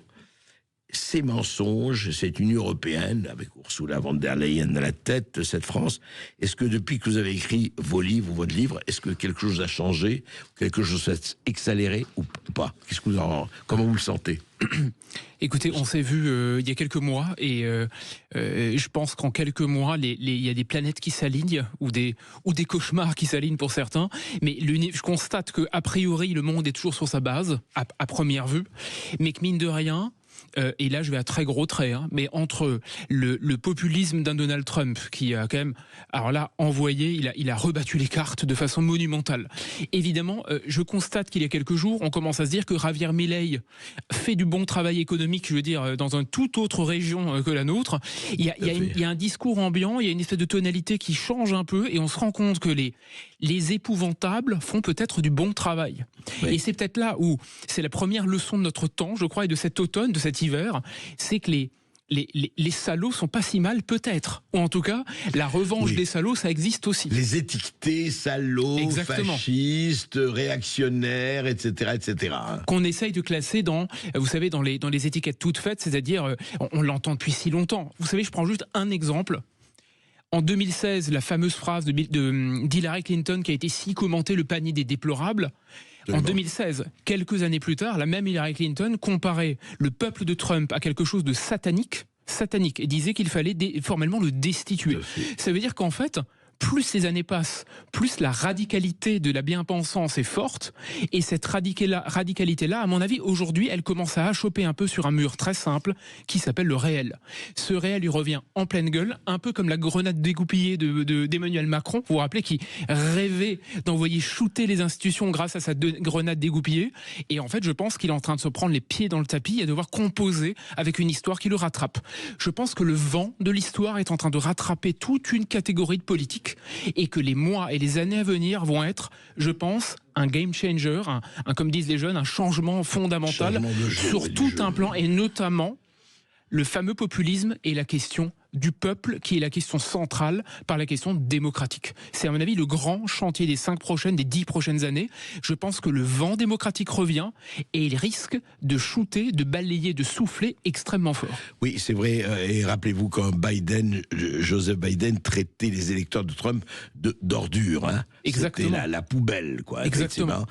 ces mensonges, cette Union européenne, avec Ursula von der Leyen à la tête de cette France, est-ce que depuis que vous avez écrit votre livre, est-ce que quelque chose a changé, quelque chose s'est accéléré ou pas? Comment vous le sentez? Écoutez, on s'est vu il y a quelques mois et je pense qu'en quelques mois, il y a des planètes qui s'alignent ou des cauchemars qui s'alignent pour certains. Mais je constate qu'a priori, le monde est toujours sur sa base, à première vue, mais que mine de rien, et là je vais à très gros traits, hein, mais entre le populisme d'un Donald Trump qui a quand même, alors là, envoyé, il a rebattu les cartes de façon monumentale. Évidemment, je constate qu'il y a quelques jours, on commence à se dire que Javier Milei fait du bon travail économique, je veux dire, dans une toute autre région que la nôtre. Il y a un discours ambiant, il y a une espèce de tonalité qui change un peu, et on se rend compte que les épouvantables font peut-être du bon travail. Oui. Et c'est peut-être là où c'est la première leçon de notre temps, je crois, et de cet automne, de cet hiver, c'est que les salauds sont pas si mal, peut-être. Ou en tout cas, la revanche des salauds, ça existe aussi. Les étiquetés salauds, exactement, fascistes, réactionnaires, etc., etc. Qu'on essaye de classer dans les étiquettes toutes faites, c'est-à-dire, on l'entend depuis si longtemps. Vous savez, je prends juste un exemple. En 2016, la fameuse phrase d'Hillary Clinton qui a été si commentée, le panier des déplorables. En 2016, quelques années plus tard, la même Hillary Clinton comparait le peuple de Trump à quelque chose de satanique, et disait qu'il fallait formellement le destituer. Ça veut dire qu'en fait, plus les années passent, plus la radicalité de la bien-pensance est forte. Et cette radicalité-là, à mon avis, aujourd'hui, elle commence à achoper un peu sur un mur très simple qui s'appelle le réel. Ce réel lui revient en pleine gueule, un peu comme la grenade dégoupillée d'Emmanuel Macron, vous vous rappelez, qui rêvait d'envoyer shooter les institutions grâce à sa grenade dégoupillée. Et en fait, je pense qu'il est en train de se prendre les pieds dans le tapis et de devoir composer avec une histoire qui le rattrape. Je pense que le vent de l'histoire est en train de rattraper toute une catégorie de politiques et que les mois et les années à venir vont être, je pense, un game changer, comme disent les jeunes, un changement fondamental sur tout un plan, et notamment le fameux populisme et la question du peuple, qui est la question centrale par la question démocratique. C'est à mon avis le grand chantier des 10 prochaines années. Je pense que le vent démocratique revient et il risque de shooter, de balayer, de souffler extrêmement fort. Oui, c'est vrai. Et rappelez-vous quand Joseph Biden traitait les électeurs de Trump d'ordures. Hein. Exactement. C'était la poubelle, quoi. Exactement.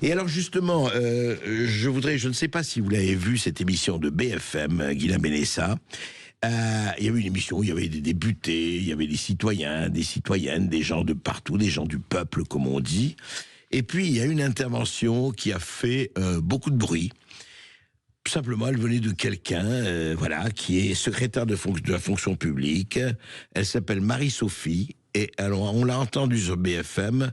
Et alors justement, je ne sais pas si vous l'avez vu, cette émission de BFM, Guilain Benessa. Il y avait une émission où il y avait des députés, il y avait des citoyens, des citoyennes, des gens de partout, des gens du peuple, comme on dit. Et puis, il y a une intervention qui a fait beaucoup de bruit. Simplement, elle venait de quelqu'un, qui est secrétaire de la fonction publique. Elle s'appelle Marie-Sophie. Et alors, on l'a entendue sur BFM.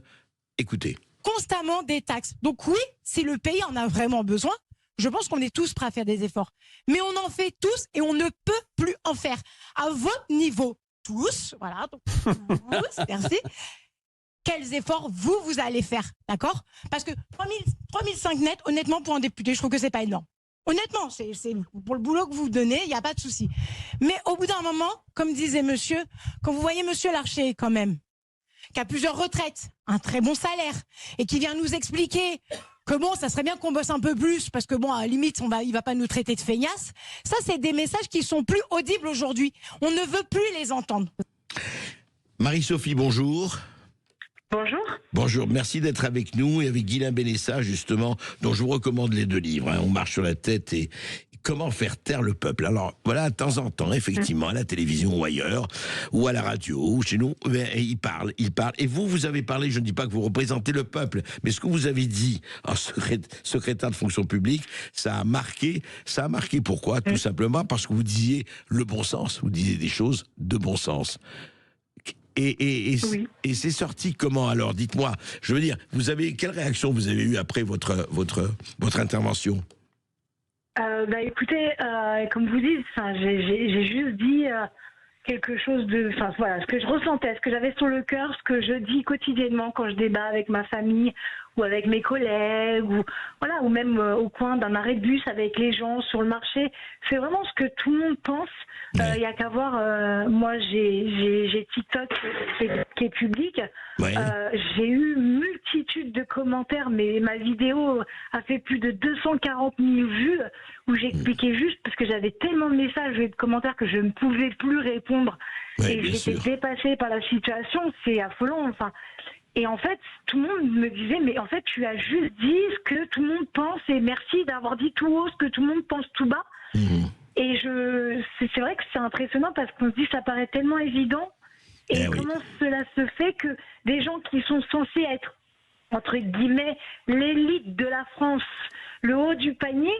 Écoutez. Constamment des taxes. Donc oui, si le pays en a vraiment besoin, je pense qu'on est tous prêts à faire des efforts. Mais on en fait tous et on ne peut plus en faire. À votre niveau, tous, voilà, donc, tous, merci. Quels efforts vous allez faire, d'accord? Parce que 3005 net, honnêtement, pour un député, je trouve que c'est pas énorme. Honnêtement, c'est pour le boulot que vous donnez, il n'y a pas de souci. Mais au bout d'un moment, comme disait monsieur, quand vous voyez monsieur Larcher, quand même, qui a plusieurs retraites, un très bon salaire, et qui vient nous expliquer que bon, ça serait bien qu'on bosse un peu plus, parce que bon, à la limite, il va pas nous traiter de feignasses. Ça, c'est des messages qui sont plus audibles aujourd'hui. On ne veut plus les entendre. Marie-Sophie, bonjour. Bonjour. Bonjour, merci d'être avec nous et avec Guilain Benessa, justement, dont je vous recommande les 2 livres. Hein. On marche sur la tête et comment faire taire le peuple. Alors, voilà, de temps en temps, effectivement, à la télévision ou ailleurs, ou à la radio, ou chez nous, il parle. Et vous avez parlé, je ne dis pas que vous représentez le peuple, mais ce que vous avez dit en secrétaire de fonction publique, ça a marqué. Pourquoi? Tout simplement parce que vous disiez le bon sens. Vous disiez des choses de bon sens. Et c'est sorti comment alors? Dites-moi. Je veux dire, quelle réaction vous avez eue après votre intervention? Écoutez, comme vous dites, j'ai juste dit quelque chose ce que je ressentais, ce que j'avais sur le cœur, ce que je dis quotidiennement quand je débat avec ma famille ou avec mes collègues ou même au coin d'un arrêt de bus avec les gens sur le marché. C'est vraiment ce que tout le monde pense. Il y a qu'à voir, moi j'ai TikTok qui est public. Ouais. J'ai eu multitude de commentaires, mais ma vidéo a fait plus de 240 000 vues où j'expliquais juste, parce que j'avais tellement de messages et de commentaires que je ne pouvais plus répondre. Ouais, et j'étais dépassée par la situation. C'est affolant, enfin. Et en fait, tout le monde me disait, mais en fait, tu as juste dit ce que tout le monde pense et merci d'avoir dit tout haut ce que tout le monde pense tout bas. Mmh. Et c'est vrai que c'est impressionnant parce qu'on se dit, ça paraît tellement évident. Et comment cela se fait que des gens qui sont censés être, entre guillemets, l'élite de la France, le haut du panier,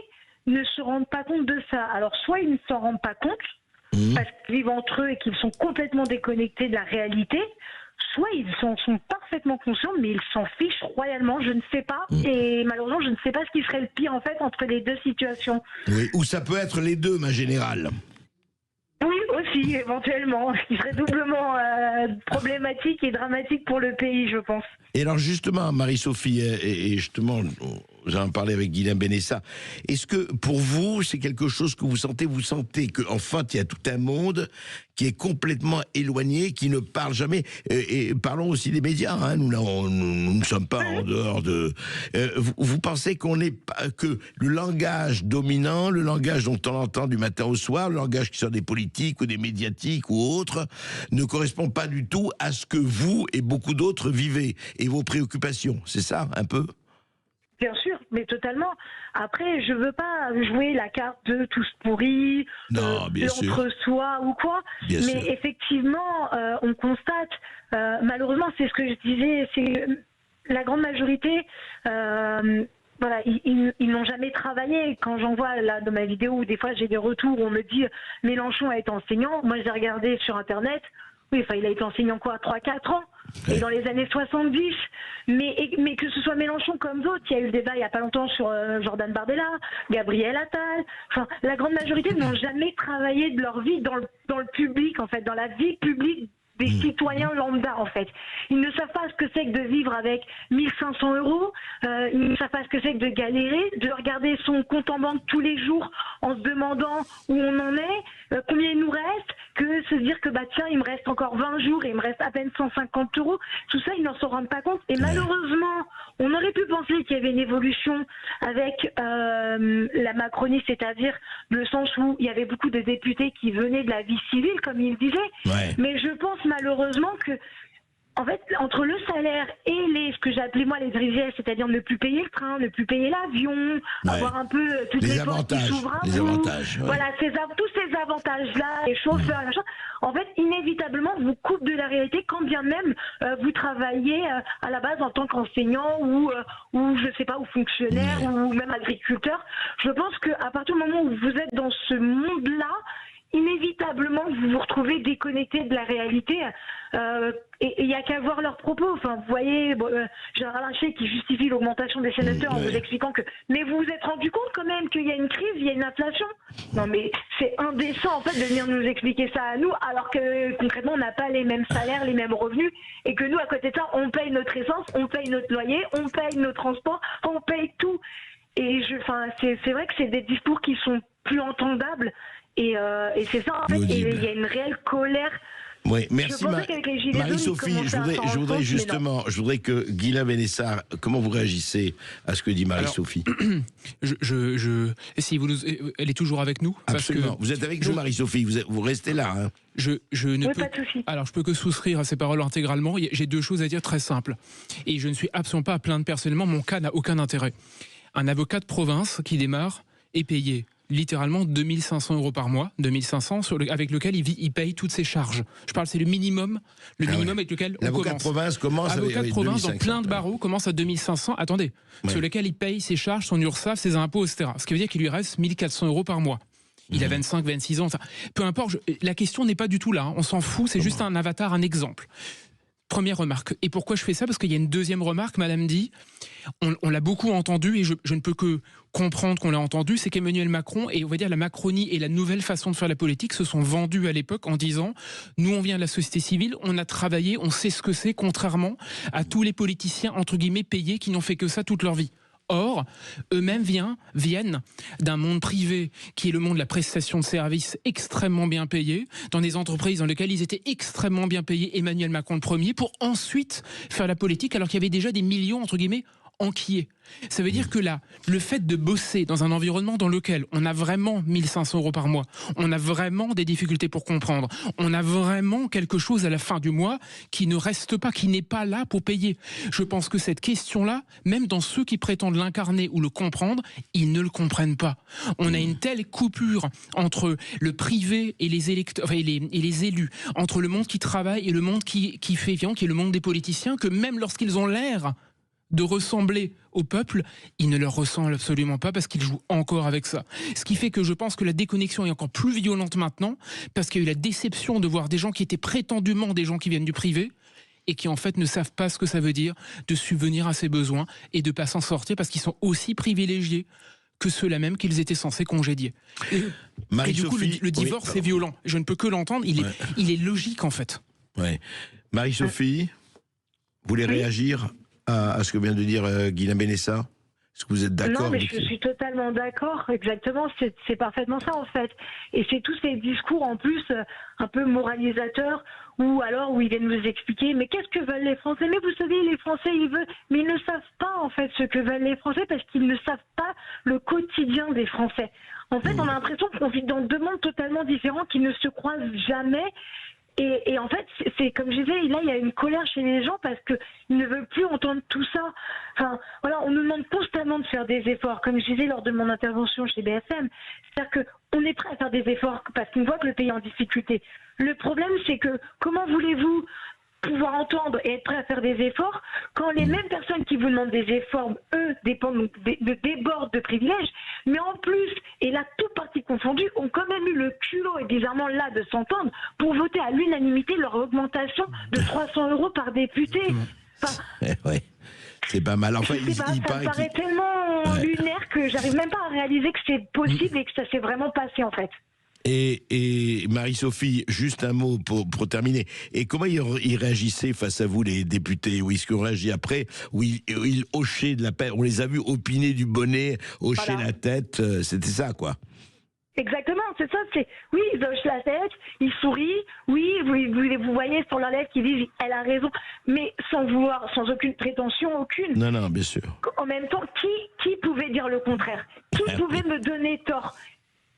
ne se rendent pas compte de ça. Alors, soit ils ne s'en rendent pas compte, parce qu'ils vivent entre eux et qu'ils sont complètement déconnectés de la réalité, soit ils en sont parfaitement conscients, mais ils s'en fichent royalement, je ne sais pas. Et malheureusement, je ne sais pas ce qui serait le pire, en fait, entre les deux situations. Oui, ou ça peut être les deux, ma générale. Oui, aussi, éventuellement, ce qui serait doublement problématique et dramatique pour le pays, je pense. Et alors justement, Marie-Sophie, et justement, vous en parlez avec Guilain Benessa, est-ce que pour vous, c'est quelque chose que vous sentez qu'en fait, il y a tout un monde qui est complètement éloigné, qui ne parle jamais, et parlons aussi des médias, hein, nous ne sommes pas en dehors de... vous pensez que le langage dominant, le langage dont on entend du matin au soir, le langage qui sort des politiques ou des médiatiques ou autres, ne correspond pas du tout à ce que vous et beaucoup d'autres vivez, et vos préoccupations, c'est ça, un peu ? Bien sûr, mais totalement. Après, je veux pas jouer la carte de tous pourris, l'entre-soi ou quoi. Bien mais sûr. effectivement, on constate, malheureusement, c'est ce que je disais, c'est la grande majorité. Voilà, ils n'ont jamais travaillé. Quand j'en vois là dans ma vidéo, où des fois j'ai des retours où on me dit Mélenchon a été enseignant. Moi, j'ai regardé sur Internet. Oui, enfin, il a été enseignant quoi, 3-4 ans. Et dans les années 70, mais que ce soit Mélenchon comme d'autres, il y a eu le débat il n'y a pas longtemps sur Jordan Bardella, Gabriel Attal, enfin, la grande majorité n'ont jamais travaillé de leur vie dans le public, en fait, dans la vie publique des citoyens lambda, en fait. Ils ne savent pas ce que c'est que de vivre avec 1500 €, ils ne savent pas ce que c'est que de galérer, de regarder son compte en banque tous les jours en se demandant où on en est, combien il nous reste, que se dire que bah tiens, il me reste encore 20 jours et il me reste à peine 150 €. Tout ça, ils n'en se rendent pas compte. Et malheureusement, on aurait pu penser qu'il y avait une évolution avec la Macronie, c'est-à-dire le sens où il y avait beaucoup de députés qui venaient de la vie civile, comme il disait. Ouais. Mais je pense malheureusement que, en fait, entre le salaire et ce que j'appelais moi les driviers, c'est-à-dire ne plus payer le train, ne plus payer l'avion, avoir un peu toutes les portes qui s'ouvrent à vous, voilà, tous ces avantages-là, les chauffeurs, machin, en fait, inévitablement, vous coupe de la réalité quand bien même vous travaillez à la base en tant qu'enseignant ou je sais pas, ou fonctionnaire ou même agriculteur. Je pense qu'à partir du moment où vous êtes dans ce monde-là, inévitablement, vous vous retrouvez déconnecté de la réalité et il n'y a qu'à voir leurs propos. Enfin, vous voyez, Gérard Larcher qui justifie l'augmentation des sénateurs en vous expliquant que... Mais vous vous êtes rendu compte quand même qu'il y a une crise, il y a une inflation. Non mais c'est indécent en fait de venir nous expliquer ça à nous alors que concrètement on n'a pas les mêmes salaires, les mêmes revenus et que nous à côté de ça on paye notre essence, on paye notre loyer, on paye nos transports, on paye tout. Et c'est vrai que c'est des discours qui sont plus entendables. Et c'est ça en fait, et il y a une réelle colère. Oui, merci Marie-Sophie. Je voudrais que Guilain Benessard, comment vous réagissez à ce que dit Marie-Sophie? Si elle est toujours avec nous. Absolument. Parce que vous êtes avec nous, Marie-Sophie. Vous restez là. Hein. Alors, je peux que souscrire à ces paroles intégralement. J'ai deux choses à dire très simples. Et je ne suis absolument pas à plaindre personnellement. Mon cas n'a aucun intérêt. Un avocat de province qui démarre est payé littéralement 2500 € par mois, 2500 avec lequel il paye toutes ses charges. Je parle, c'est le minimum avec lequel on commence. L'avocat de province commence L'avocat de province 2500, dans plein de barreaux commence à 2500. Attendez, sur lequel il paye ses charges, son URSSAF, ses impôts, etc. Ce qui veut dire qu'il lui reste 1400 € par mois. Il a 25, 26 ans. Peu importe, la question n'est pas du tout là. Hein. On s'en fout, c'est juste un avatar, un exemple. Première remarque. Et pourquoi je fais ça? Parce qu'il y a une deuxième remarque, madame dit, on l'a beaucoup entendu et je ne peux que comprendre qu'on l'a entendu, c'est qu'Emmanuel Macron et on va dire la Macronie et la nouvelle façon de faire la politique se sont vendus à l'époque en disant nous on vient de la société civile, on a travaillé, on sait ce que c'est, contrairement à tous les politiciens entre guillemets payés qui n'ont fait que ça toute leur vie. Or, eux-mêmes viennent d'un monde privé qui est le monde de la prestation de services extrêmement bien payé, dans des entreprises dans lesquelles ils étaient extrêmement bien payés, Emmanuel Macron le premier, pour ensuite faire la politique alors qu'il y avait déjà des millions, entre guillemets, enquillés. Ça veut dire que là, le fait de bosser dans un environnement dans lequel on a vraiment 1500 € par mois, on a vraiment des difficultés pour comprendre, on a vraiment quelque chose à la fin du mois qui ne reste pas, qui n'est pas là pour payer. Je pense que cette question-là, même dans ceux qui prétendent l'incarner ou le comprendre, ils ne le comprennent pas. On a une telle coupure entre le privé et les électeurs, et les élus, entre le monde qui travaille et le monde qui fait vivant, qui est le monde des politiciens, que même lorsqu'ils ont l'air de ressembler au peuple, ils ne leur ressemblent absolument pas parce qu'ils jouent encore avec ça. Ce qui fait que je pense que la déconnexion est encore plus violente maintenant parce qu'il y a eu la déception de voir des gens qui étaient prétendument des gens qui viennent du privé et qui en fait ne savent pas ce que ça veut dire de subvenir à ses besoins et de pas s'en sortir parce qu'ils sont aussi privilégiés que ceux-là même qu'ils étaient censés congédier. Et du coup, le divorce est violent. Je ne peux que l'entendre. Il est logique en fait. Ouais. Marie-Sophie, vous voulez réagir à ce que vient de dire Guilain Benessard? Est-ce que vous êtes d'accord? Non, mais je suis totalement d'accord, exactement, c'est parfaitement ça en fait. Et c'est tous ces discours en plus un peu moralisateurs ou alors où ils viennent nous expliquer mais qu'est-ce que veulent les Français? Mais vous savez, les Français ils veulent, mais ils ne savent pas en fait ce que veulent les Français parce qu'ils ne savent pas le quotidien des Français. En fait, on a l'impression qu'on vit dans deux mondes totalement différents qui ne se croisent jamais. Et en fait, c'est comme je disais, là, il y a une colère chez les gens parce qu'ils ne veulent plus entendre tout ça. Enfin, voilà, on nous demande constamment de faire des efforts. Comme je disais lors de mon intervention chez BFM, c'est-à-dire qu'on est prêt à faire des efforts parce qu'on voit que le pays est en difficulté. Le problème, c'est que comment voulez-vous pouvoir entendre et être prêt à faire des efforts quand les mêmes personnes qui vous demandent des efforts, eux, débordent de privilèges, mais en plus, et là, tout parti confondu, ont quand même eu le culot et bizarrement là de s'entendre pour voter à l'unanimité leur augmentation de 300 € par député. Enfin, ouais. C'est pas mal. Enfin, ça me paraît tellement lunaire que j'arrive même pas à réaliser que c'est possible et que ça s'est vraiment passé en fait. Et Marie-Sophie, juste un mot pour terminer. Et comment ils réagissaient face à vous, les députés? Ou est-ce qu'on réagit après? Ou ils hochaient de la tête? On les a vus opiner du bonnet, hocher la tête. C'était ça, quoi. Exactement, c'est ça. Oui, ils hochent la tête, ils sourient. Oui, vous voyez sur leur lèvre qu'ils disent « elle a raison », mais sans aucune prétention, aucune. Non, bien sûr. En même temps, qui pouvait dire le contraire? Qui pouvait me donner tort?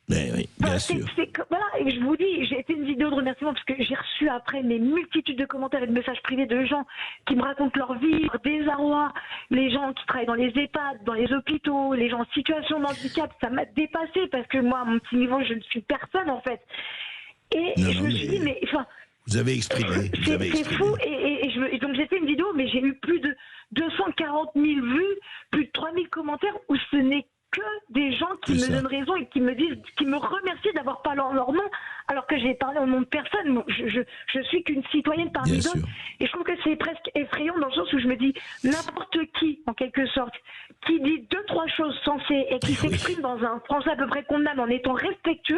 Mais oui, bien sûr. Voilà, et je vous dis, j'ai fait une vidéo de remerciement parce que j'ai reçu après mes multitudes de commentaires et de messages privés de gens qui me racontent leur vie, leur désarroi, les gens qui travaillent dans les EHPAD, dans les hôpitaux, les gens en situation de handicap, ça m'a dépassé parce que moi, à mon petit niveau, je ne suis personne en fait. Et je me suis dit, mais enfin. Vous avez exprimé. C'est fou. Et donc j'ai fait une vidéo, mais j'ai eu plus de 240 000 vues, plus de 3 000 commentaires où ce n'est que des gens qui me donnent raison et qui me disent, qui me remercient d'avoir parlé en leur nom, alors que j'ai parlé au nom de personne. Je suis qu'une citoyenne parmi d'autres. Et je trouve que c'est presque effrayant dans le sens où je me dis, n'importe qui, en quelque sorte, qui dit 2-3 choses sensées et qui s'exprime dans un français à peu près convenable en étant respectueuse,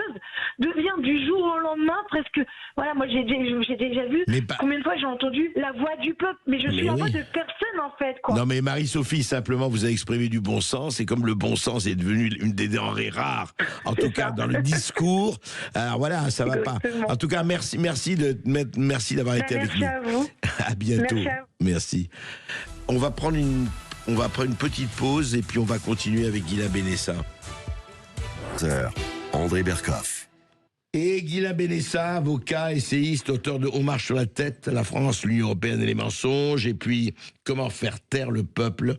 devient du jour au lendemain presque. Voilà, moi j'ai déjà vu combien de fois j'ai entendu la voix du peuple, mais je suis la voix de personne en fait, quoi. Non mais Marie-Sophie, simplement vous avez exprimé du bon sens, et comme le bon sens est devenu une des denrées rares, en tout cas dans le discours, alors voilà, ça va pas. En tout cas, merci d'avoir été avec nous. Merci à vous. À bientôt. Merci. On va prendre une petite pause et puis on va continuer avec Guilain Benessa. André Berkoff. Et Guilain Benessa, avocat, essayiste, auteur de On marche sur la tête, la France, l'Union européenne et les mensonges, et puis Comment faire taire le peuple.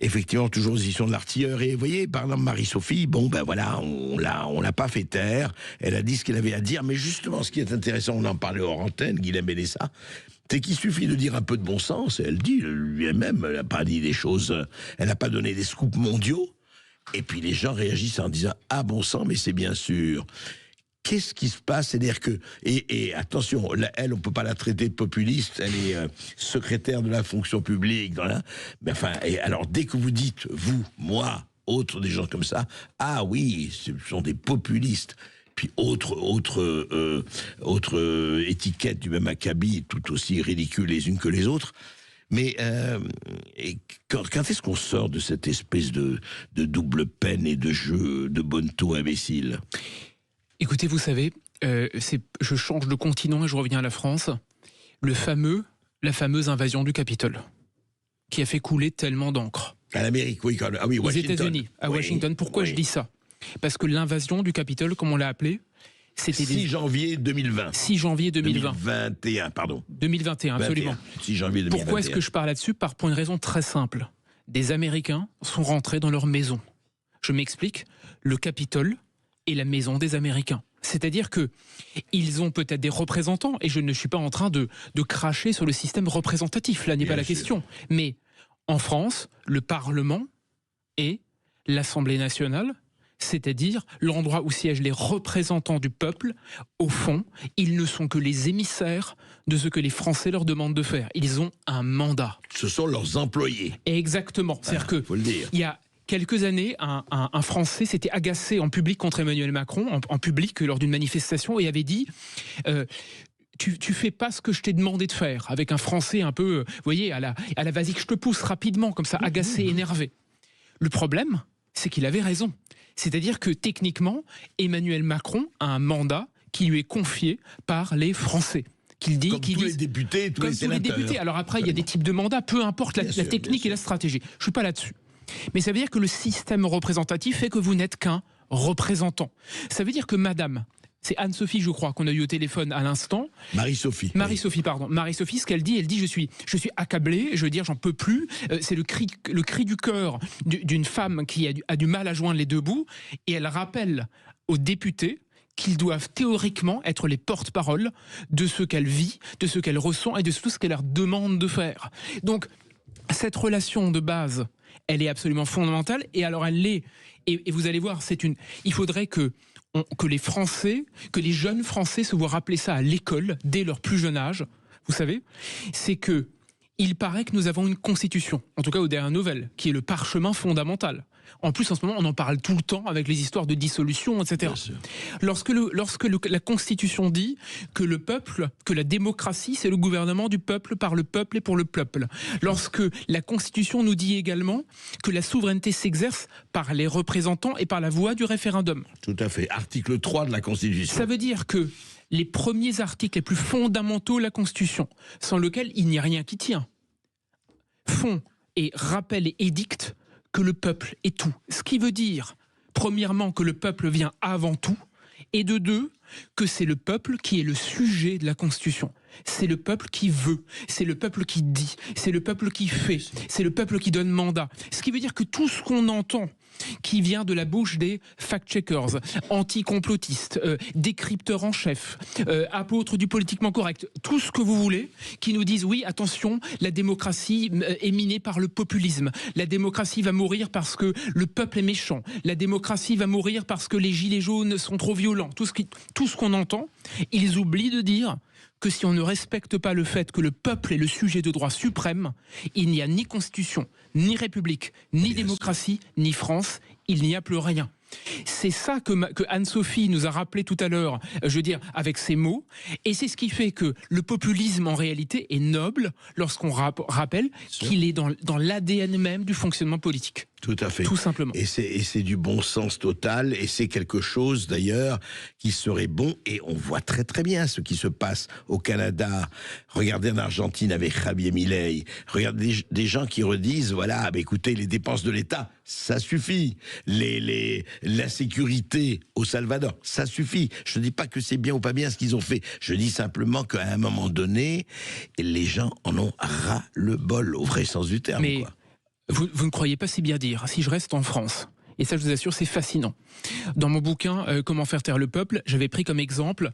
Effectivement, toujours aux éditions de l'Artilleur. Et vous voyez, par exemple, Marie-Sophie, bon, ben voilà, on l'a pas fait taire. Elle a dit ce qu'elle avait à dire. Mais justement, ce qui est intéressant, on en parlait hors antenne, Guilain Benessa, c'est qu'il suffit de dire un peu de bon sens. Et elle dit, lui-même, elle n'a pas dit des choses, elle n'a pas donné des scoops mondiaux. Et puis les gens réagissent en disant, ah bon sang, mais c'est bien sûr. Qu'est-ce qui se passe? C'est-à-dire que, et attention, elle, on peut pas la traiter de populiste, elle est secrétaire de la fonction publique, mais enfin, et alors dès que vous dites, vous, moi, autres, des gens comme ça, ah oui, ce sont des populistes. Puis autre étiquette du même acabit, tout aussi ridicule les unes que les autres. Mais quand est-ce qu'on sort de cette espèce de double peine et de jeu de bonneteau imbécile? Écoutez, vous savez, je change de continent et je reviens à la France. La fameuse invasion du Capitole, qui a fait couler tellement d'encre. À l'Amérique, oui, Washington. Aux États-Unis, à Washington. Pourquoi je dis ça? Parce que l'invasion du Capitole, comme on l'a appelé, c'était 6 janvier 2020. 6 janvier 2020. 2021, pardon. 2021, absolument. 6 janvier 2021. Pourquoi est-ce que je parle là-dessus? Pour une raison très simple. Des Américains sont rentrés dans leur maison. Je m'explique. Le Capitole est la maison des Américains. C'est-à-dire que ils ont peut-être des représentants, et je ne suis pas en train de cracher sur le système représentatif, là n'est pas la question. Mais en France, le Parlement est l'Assemblée nationale, c'est-à-dire l'endroit où siègent les représentants du peuple. Au fond, ils ne sont que les émissaires de ce que les Français leur demandent de faire. Ils ont un mandat. Ce sont leurs employés. Exactement. C'est-à-dire que faut le dire. Il y a quelques années, un Français s'était agacé en public contre Emmanuel Macron, en public lors d'une manifestation, et avait dit tu fais pas ce que je t'ai demandé de faire, avec un Français un peu, vous voyez, à la vas-y que je te pousse rapidement, comme ça, agacé, énervé. Le problème, c'est qu'il avait raison. C'est-à-dire que techniquement, Emmanuel Macron a un mandat qui lui est confié par les Français. Tous les députés, tous les sénateurs. Alors après, il y a des types de mandats, peu importe la technique et la stratégie. Je ne suis pas là-dessus. Mais ça veut dire que le système représentatif fait que vous n'êtes qu'un représentant. Ça veut dire que madame, c'est Anne-Sophie, je crois, qu'on a eu au téléphone à l'instant. Marie-Sophie. Marie-Sophie, pardon. Marie-Sophie, ce qu'elle dit, je suis accablée, je veux dire, j'en peux plus. C'est le cri du cœur d'une femme qui a du mal à joindre les deux bouts. Et elle rappelle aux députés qu'ils doivent théoriquement être les porte-parole de ce qu'elle vit, de ce qu'elle ressent et de tout ce qu'elle leur demande de faire. Donc, cette relation de base, elle est absolument fondamentale. Et alors, elle l'est. Et vous allez voir, il faudrait que les Français, que les jeunes Français se voient rappeler ça à l'école dès leur plus jeune âge. Vous savez, c'est que il paraît que nous avons une constitution, en tout cas aux dernières nouvelles, qui est le parchemin fondamental. En plus, en ce moment, on en parle tout le temps avec les histoires de dissolution, etc. Lorsque la Constitution dit que le peuple, que la démocratie, c'est le gouvernement du peuple, par le peuple et pour le peuple. Lorsque la Constitution nous dit également que la souveraineté s'exerce par les représentants et par la voie du référendum. Tout à fait. Article 3 de la Constitution. Ça veut dire que les premiers articles les plus fondamentaux de la Constitution, sans lesquels il n'y a rien qui tient, font et rappellent et édictent que le peuple est tout. Ce qui veut dire, premièrement, que le peuple vient avant tout, et de deux, que c'est le peuple qui est le sujet de la Constitution. C'est le peuple qui veut, c'est le peuple qui dit, c'est le peuple qui fait, c'est le peuple qui donne mandat. Ce qui veut dire que tout ce qu'on entend, qui vient de la bouche des fact-checkers, anti-complotistes, décrypteurs en chef, apôtres du politiquement correct, tout ce que vous voulez, qui nous disent oui, attention, la démocratie est minée par le populisme, la démocratie va mourir parce que le peuple est méchant, la démocratie va mourir parce que les gilets jaunes sont trop violents, tout ce qu'on entend, ils oublient de dire que si on ne respecte pas le fait que le peuple est le sujet de droit suprême, il n'y a ni constitution, ni république, ni démocratie, ni France, il n'y a plus rien. C'est ça que Anne-Sophie nous a rappelé tout à l'heure, je veux dire, avec ses mots, et c'est ce qui fait que le populisme en réalité est noble lorsqu'on rappelle qu'il est dans l'ADN même du fonctionnement politique. Tout à fait. Tout simplement. Et c'est du bon sens total, et c'est quelque chose d'ailleurs qui serait bon, et on voit très très bien ce qui se passe au Canada. Regardez en Argentine avec Javier Milei, regardez des gens qui redisent, voilà, bah écoutez, les dépenses de l'État, ça suffit. La sécurité au Salvador, ça suffit. Je ne dis pas que c'est bien ou pas bien ce qu'ils ont fait, je dis simplement qu'à un moment donné, les gens en ont ras le bol, au vrai sens du terme. Mais quoi. Vous ne croyez pas si bien dire, si je reste en France, et ça je vous assure c'est fascinant. Dans mon bouquin Comment faire taire le peuple, j'avais pris comme exemple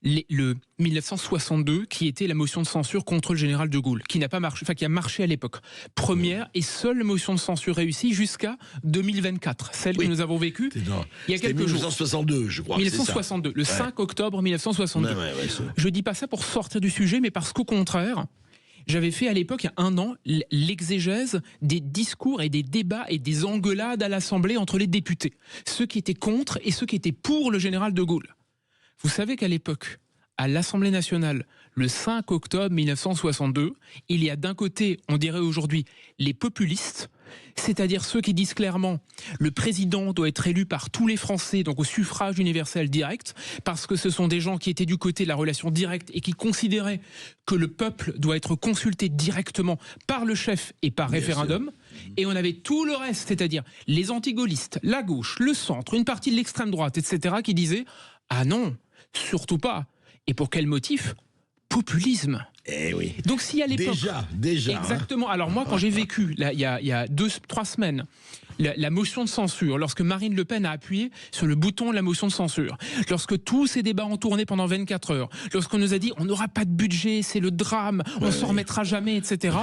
le 1962 qui était la motion de censure contre le général de Gaulle, qui n'a pas marché, enfin qui a marché à l'époque. Première et seule motion de censure réussie jusqu'à 2024, celle que nous avons vécue il y a quelques jours. 1962 je crois. 1962, le 5 octobre 1962. Je dis pas ça pour sortir du sujet, mais parce qu'au contraire, j'avais fait à l'époque, il y a un an, l'exégèse des discours et des débats et des engueulades à l'Assemblée entre les députés. Ceux qui étaient contre et ceux qui étaient pour le général de Gaulle. Vous savez qu'à l'époque, à l'Assemblée nationale, le 5 octobre 1962, il y a d'un côté, on dirait aujourd'hui, les populistes, c'est-à-dire ceux qui disent clairement le président doit être élu par tous les Français, donc au suffrage universel direct, parce que ce sont des gens qui étaient du côté de la relation directe et qui considéraient que le peuple doit être consulté directement par le chef et par référendum. Et on avait tout le reste, c'est-à-dire les anti-gaullistes, la gauche, le centre, une partie de l'extrême droite, etc., qui disaient « Ah non, surtout pas ». Et pour quel motif ? Populisme. Eh oui. Donc si à l'époque... Déjà. Exactement. Alors moi, quand j'ai vécu, là, il y a 2-3 semaines, la motion de censure, lorsque Marine Le Pen a appuyé sur le bouton de la motion de censure, lorsque tous ces débats ont tourné pendant 24 heures, lorsqu'on nous a dit on n'aura pas de budget, c'est le drame, on s'en remettra jamais, etc.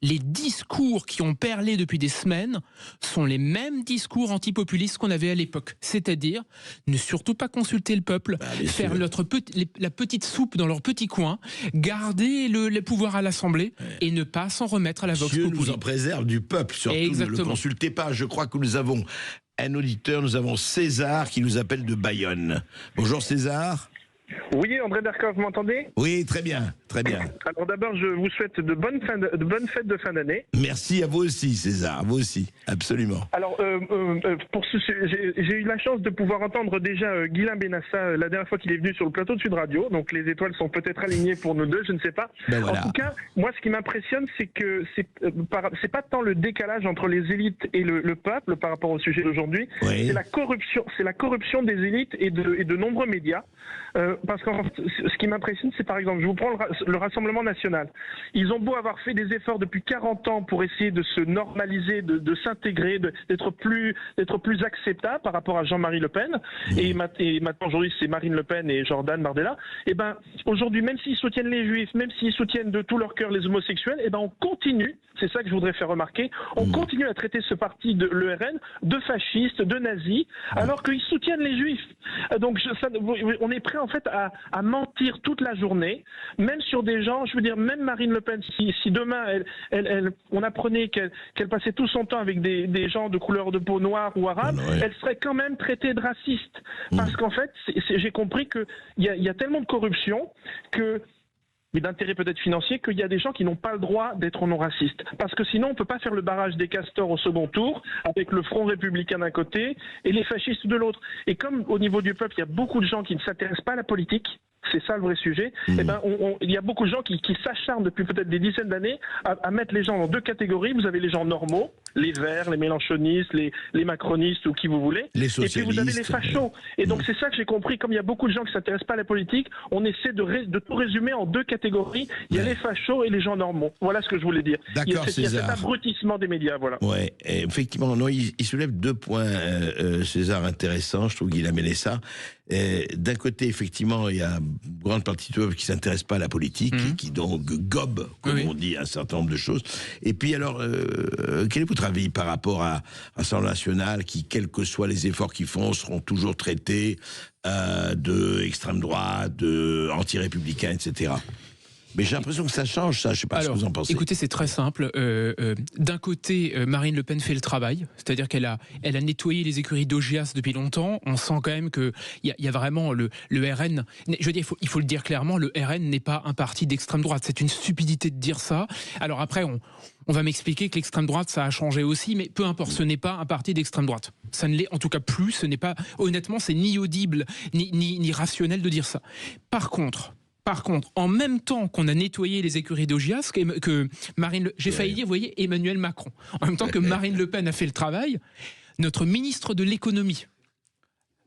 Les discours qui ont perlé depuis des semaines sont les mêmes discours antipopulistes qu'on avait à l'époque. C'est-à-dire ne surtout pas consulter le peuple, faire la petite soupe dans leur petit coin, garder le pouvoir à l'Assemblée et ne pas s'en remettre à la vox populi. Dieu nous en préserve du peuple, surtout ne le consultez pas. Je crois que nous avons un auditeur, nous avons César qui nous appelle de Bayonne. Bonjour César. Oui, André Berkoff, vous m'entendez ? Oui, très bien, très bien. Alors d'abord, je vous souhaite de bonnes fêtes de fin d'année. Merci à vous aussi César, à vous aussi, absolument. Alors Alors, j'ai eu la chance de pouvoir entendre déjà Guilain Benassa la dernière fois qu'il est venu sur le plateau de Sud Radio. Donc, les étoiles sont peut-être alignées pour nous deux, je ne sais pas. Voilà. En tout cas, moi, ce qui m'impressionne, c'est que c'est pas tant le décalage entre les élites et le peuple par rapport au sujet d'aujourd'hui. Oui. C'est la corruption des élites et de nombreux médias. Parce que ce qui m'impressionne, c'est par exemple, je vous prends le Rassemblement national. Ils ont beau avoir fait des efforts depuis 40 ans pour essayer de se normaliser, de s'intégrer, d'être plus acceptable par rapport à Jean-Marie Le Pen. Et maintenant, aujourd'hui, c'est Marine Le Pen et Jordan Bardella. Et ben, aujourd'hui, même s'ils soutiennent les Juifs, même s'ils soutiennent de tout leur cœur les homosexuels, et ben, on continue. C'est ça que je voudrais faire remarquer. On continue à traiter ce parti de l'ERN de fascistes, de nazis, alors qu'ils soutiennent les Juifs. Donc, on est prêt en fait à mentir toute la journée, même sur des gens. Je veux dire, même Marine Le Pen, si demain on apprenait qu'elle passait tout son temps avec des gens de couleur de peau noire ou arabe, elle serait quand même traitée de raciste. Parce qu'en fait, j'ai compris qu'il y a tellement de corruption mais d'intérêt peut-être financier, qu'il y a des gens qui n'ont pas le droit d'être non racistes. Parce que sinon, on ne peut pas faire le barrage des castors au second tour, avec le Front républicain d'un côté et les fascistes de l'autre. Et comme au niveau du peuple, il y a beaucoup de gens qui ne s'intéressent pas à la politique, c'est ça le vrai sujet, et ben, il y a beaucoup de gens qui s'acharnent depuis peut-être des dizaines d'années à mettre les gens dans deux catégories. Vous avez les gens normaux, les verts, les mélenchonistes, les macronistes ou qui vous voulez. Les socialistes. Et puis vous avez les fachos. Et donc c'est ça que j'ai compris, comme il y a beaucoup de gens qui ne s'intéressent pas à la politique, on essaie de tout résumer en deux catégories. Il y a les fachos et les gens normaux. Voilà ce que je voulais dire. D'accord, il y a cet abrutissement des médias, voilà. Ouais, effectivement, non, il soulève deux points, César, intéressants, je trouve qu'il a mené ça. D'un côté, effectivement, il y a une grande partie du peuple qui ne s'intéresse pas à la politique, et qui donc gobe, comme on dit, un certain nombre de choses. Et puis alors, quel est votre avis par rapport à l'Assemblée nationale qui, quels que soient les efforts qu'ils font, seront toujours traités de extrême droite, de anti-républicains, etc. Mais j'ai l'impression que ça change, ça. Je ne sais pas ce que vous en pensez. Écoutez, c'est très simple. D'un côté, Marine Le Pen fait le travail, c'est-à-dire qu'elle a nettoyé les écuries d'Augias depuis longtemps. On sent quand même qu'il y a vraiment le RN. Je veux dire, il faut le dire clairement, le RN n'est pas un parti d'extrême droite. C'est une stupidité de dire ça. Alors après, on va m'expliquer que l'extrême droite, ça a changé aussi, mais peu importe, ce n'est pas un parti d'extrême droite. Ça ne l'est en tout cas plus. Ce n'est pas, honnêtement, c'est ni audible, ni rationnel de dire ça. Par contre, en même temps qu'on a nettoyé les écuries d'Augias, que Marine, j'ai failli dire, vous voyez, Emmanuel Macron, en même temps que Marine Le Pen a fait le travail, notre ministre de l'économie,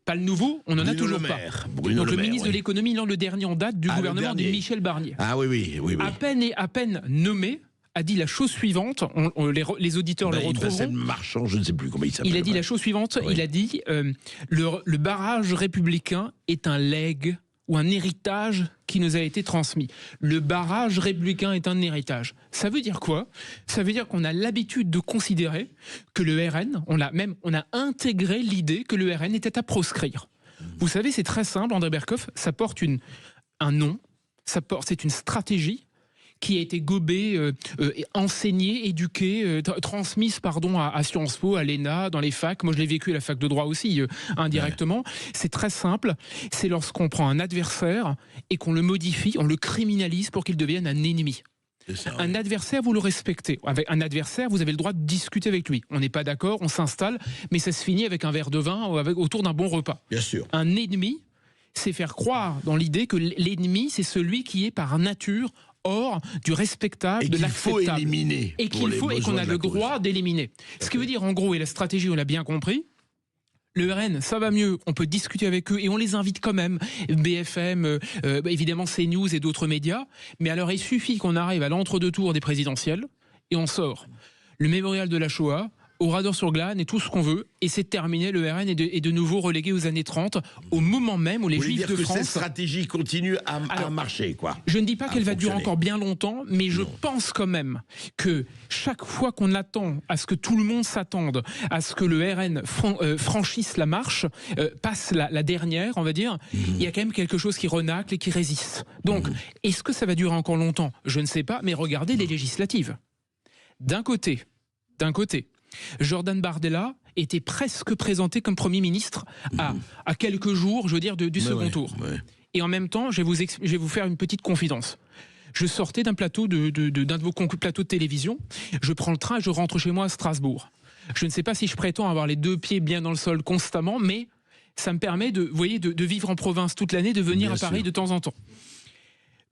pas le nouveau, on n'en a toujours pas. Donc le ministre de l'économie, le dernier en date du gouvernement de Michel Barnier. Ah oui. À peine nommé, a dit la chose suivante, les auditeurs le retrouveront. Marchand, je ne sais plus comment il s'appelle. Il a dit la chose suivante, il a dit le barrage républicain est un legs ou un héritage qui nous a été transmis. Le barrage républicain est un héritage. Ça veut dire quoi? Ça veut dire qu'on a l'habitude de considérer que le RN, on a intégré l'idée que le RN était à proscrire. Vous savez, c'est très simple, André Berkoff, ça porte un nom, c'est une stratégie qui a été gobée, enseignée, éduquée, transmise à Sciences Po, à l'ENA, dans les facs. Moi, je l'ai vécu à la fac de droit aussi, indirectement. Ouais. C'est très simple. C'est lorsqu'on prend un adversaire et qu'on le modifie, on le criminalise pour qu'il devienne un ennemi. Un adversaire, vous le respectez. Avec un adversaire, vous avez le droit de discuter avec lui. On n'est pas d'accord, on s'installe, mais ça se finit avec un verre de vin ou autour d'un bon repas. Bien sûr. Un ennemi, c'est faire croire dans l'idée que l'ennemi, c'est celui qui est par nature hors du respectable, de l'acceptable. Et qu'il faut éliminer. Et qu'on a le droit d'éliminer. Ce qui veut dire, en gros, et la stratégie, on l'a bien compris, le RN, ça va mieux, on peut discuter avec eux et on les invite quand même. BFM, évidemment CNews et d'autres médias. Mais alors, il suffit qu'on arrive à l'entre-deux-tours des présidentielles et on sort le mémorial de la Shoah, Oradour-sur-Glane et tout ce qu'on veut, et c'est terminé, le RN est de nouveau relégué aux années 30, au moment même où les Juifs de France... Cette stratégie continue à marcher, quoi. Je ne dis pas qu'elle va durer encore bien longtemps, mais je pense quand même que chaque fois qu'on attend à ce que tout le monde s'attende, à ce que le RN franchisse la marche, passe la dernière, on va dire, il y a quand même quelque chose qui renacle et qui résiste. Donc, est-ce que ça va durer encore longtemps? Je ne sais pas, mais regardez les législatives. D'un côté, Jordan Bardella était presque présenté comme Premier ministre à quelques jours, je veux dire, du second tour. Ouais. Et en même temps, je vais vous faire une petite confidence. Je sortais d'un plateau d'un de vos plateaux de télévision, je prends le train et je rentre chez moi à Strasbourg. Je ne sais pas si je prétends avoir les 2 pieds bien dans le sol constamment, mais ça me permet de vivre en province toute l'année, de venir à Paris de temps en temps.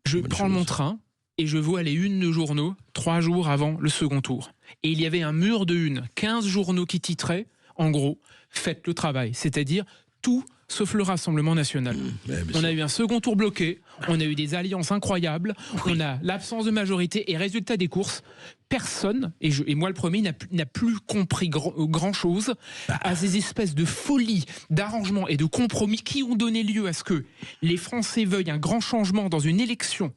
Je prends mon train et je vois les unes de journaux 3 jours avant le second tour. Et il y avait un mur de une, 15 journaux qui titraient, en gros, faites le travail, c'est-à-dire tout sauf le Rassemblement national. On a eu un second tour bloqué, on a eu des alliances incroyables, on a l'absence de majorité et résultat des courses, personne, et moi le premier, n'a plus compris grand-chose à ces espèces de folies, d'arrangements et de compromis qui ont donné lieu à ce que les Français veuillent un grand changement dans une élection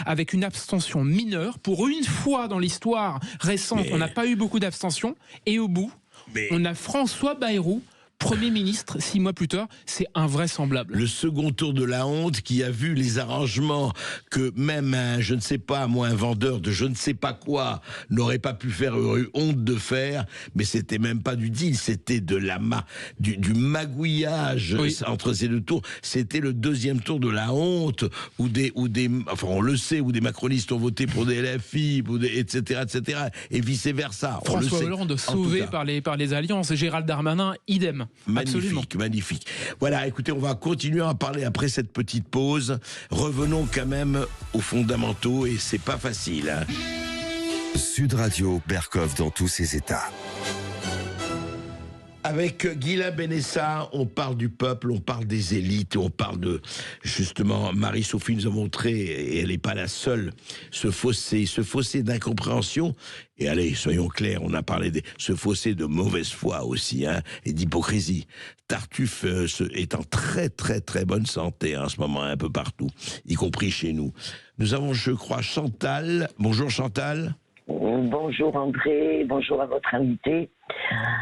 avec une abstention mineure. Pour une fois dans l'histoire récente, on n'a pas eu beaucoup d'abstention, et au bout, on a François Bayrou, Premier ministre, 6 mois plus tard. C'est invraisemblable. Le second tour de la honte qui a vu les arrangements que même un, je ne sais pas, moi, un vendeur de je ne sais pas quoi n'aurait pas pu faire honte de faire, mais c'était même pas du deal, c'était de du magouillage entre ces 2 tours. C'était le 2e tour de la honte où enfin on le sait, où des macronistes ont voté pour des LFI, etc., et vice versa. François Hollande sauvé par les alliances, et Gérald Darmanin idem. Magnifique, magnifique. Voilà, écoutez, on va continuer à en parler après cette petite pause. Revenons quand même aux fondamentaux, et c'est pas facile. Hein. Sud Radio, Berkov dans tous ses états. Avec Guylain Benessa, on parle du peuple, on parle des élites, on parle de, justement, Marie-Sophie nous a montré, et elle n'est pas la seule, ce fossé d'incompréhension. Et allez, soyons clairs, on a parlé de ce fossé de mauvaise foi aussi, hein, et d'hypocrisie. Tartuffe est en très très très bonne santé en ce moment, un peu partout, y compris chez nous. Nous avons, je crois, Chantal. Bonjour Chantal. Bonjour André, bonjour à votre invité.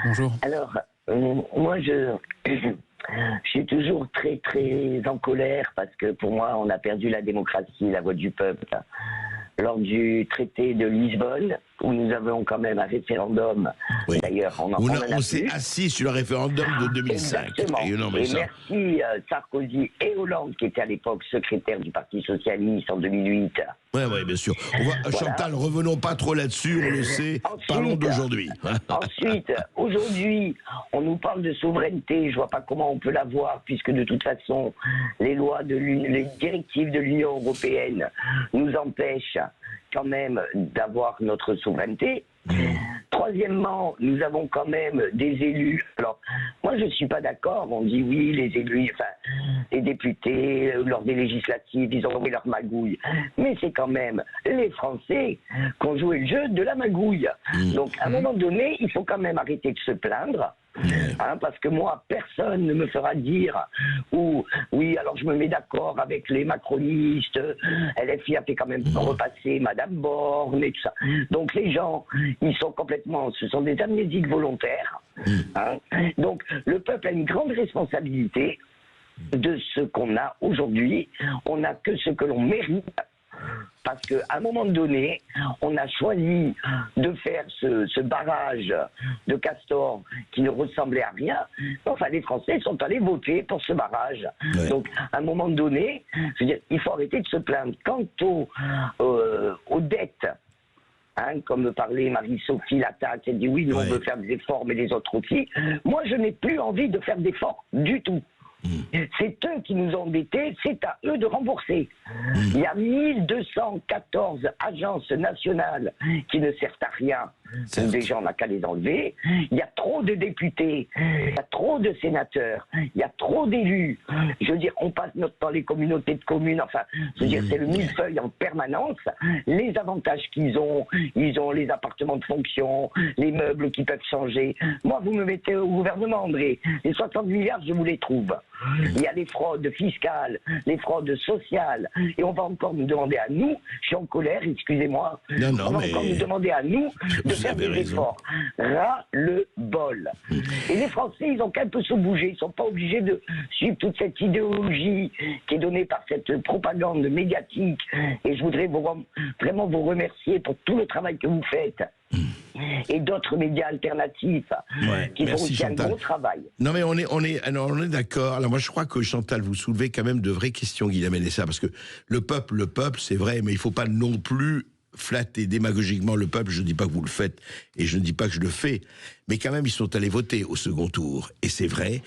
Bonjour. Alors, moi je suis toujours très très en colère parce que pour moi on a perdu la démocratie, la voix du peuple. Lors du traité de Lisbonne, où nous avons quand même un référendum. Oui. D'ailleurs, on s'est assis sur le référendum de 2005. Exactement. Et merci Sarkozy et Hollande, qui étaient à l'époque secrétaire du Parti Socialiste en 2008. Oui, bien sûr. Voilà. Chantal, revenons pas trop là-dessus, on le sait. Ensuite, parlons d'aujourd'hui. Ensuite, aujourd'hui, on nous parle de souveraineté. Je vois pas comment on peut l'avoir, puisque de toute façon, les directives de l'Union européenne nous empêchent quand même d'avoir notre souveraineté. Troisièmement, nous avons quand même des élus. Alors, moi, je ne suis pas d'accord. On dit oui, les élus, enfin, les députés, lors des législatives, ils ont joué leur magouille. Mais c'est quand même les Français qui ont joué le jeu de la magouille. Donc, à un moment donné, il faut quand même arrêter de se plaindre. Hein, parce que moi, personne ne me fera dire oui, alors je me mets d'accord avec les macronistes, LFI a fait quand même repasser Madame Borne et tout ça. Donc les gens, ils sont complètement, ce sont des amnésiques volontaires. Hein. Donc le peuple a une grande responsabilité de ce qu'on a aujourd'hui. On n'a que ce que l'on mérite. Parce qu'à un moment donné, on a choisi de faire ce barrage de Castor qui ne ressemblait à rien. Enfin, les Français sont allés voter pour ce barrage. Ouais. Donc, à un moment donné, je veux dire, il faut arrêter de se plaindre. Quant aux dettes, hein, comme parlait Marie-Sophie Latat, elle dit oui, nous on veut faire des efforts, mais les autres aussi. Moi, je n'ai plus envie de faire d'efforts du tout. C'est eux qui nous ont endettés, c'est à eux de rembourser. Il y a 1214 agences nationales qui ne servent à rien. Donc déjà, on n'a qu'à les enlever. Il y a trop de députés, il y a trop de sénateurs, il y a trop d'élus. Je veux dire, on passe notre temps les communautés de communes, enfin, je veux dire, c'est le millefeuille en permanence. Les avantages qu'ils ont, ils ont les appartements de fonction, les meubles qui peuvent changer. Moi, vous me mettez au gouvernement, André, les 60 milliards, je vous les trouve. Il y a les fraudes fiscales, les fraudes sociales, et on va encore nous demander à nous, je suis en colère, excusez-moi, on va encore nous demander à nous de faire des efforts. Ras le bol. Et les Français, ils ont qu'un peu se bouger, ils ne sont pas obligés de suivre toute cette idéologie qui est donnée par cette propagande médiatique. Et je voudrais vraiment vous remercier pour tout le travail que vous faites. Et d'autres médias alternatifs qui font aussi un gros travail. Non mais on est d'accord. Alors moi je crois que Chantal, vous soulevez quand même de vraies questions, Guylain Benessa, parce que le peuple c'est vrai, mais il ne faut pas non plus flatter démagogiquement le peuple, je ne dis pas que vous le faites et je ne dis pas que je le fais, mais quand même ils sont allés voter au second tour. Et c'est vrai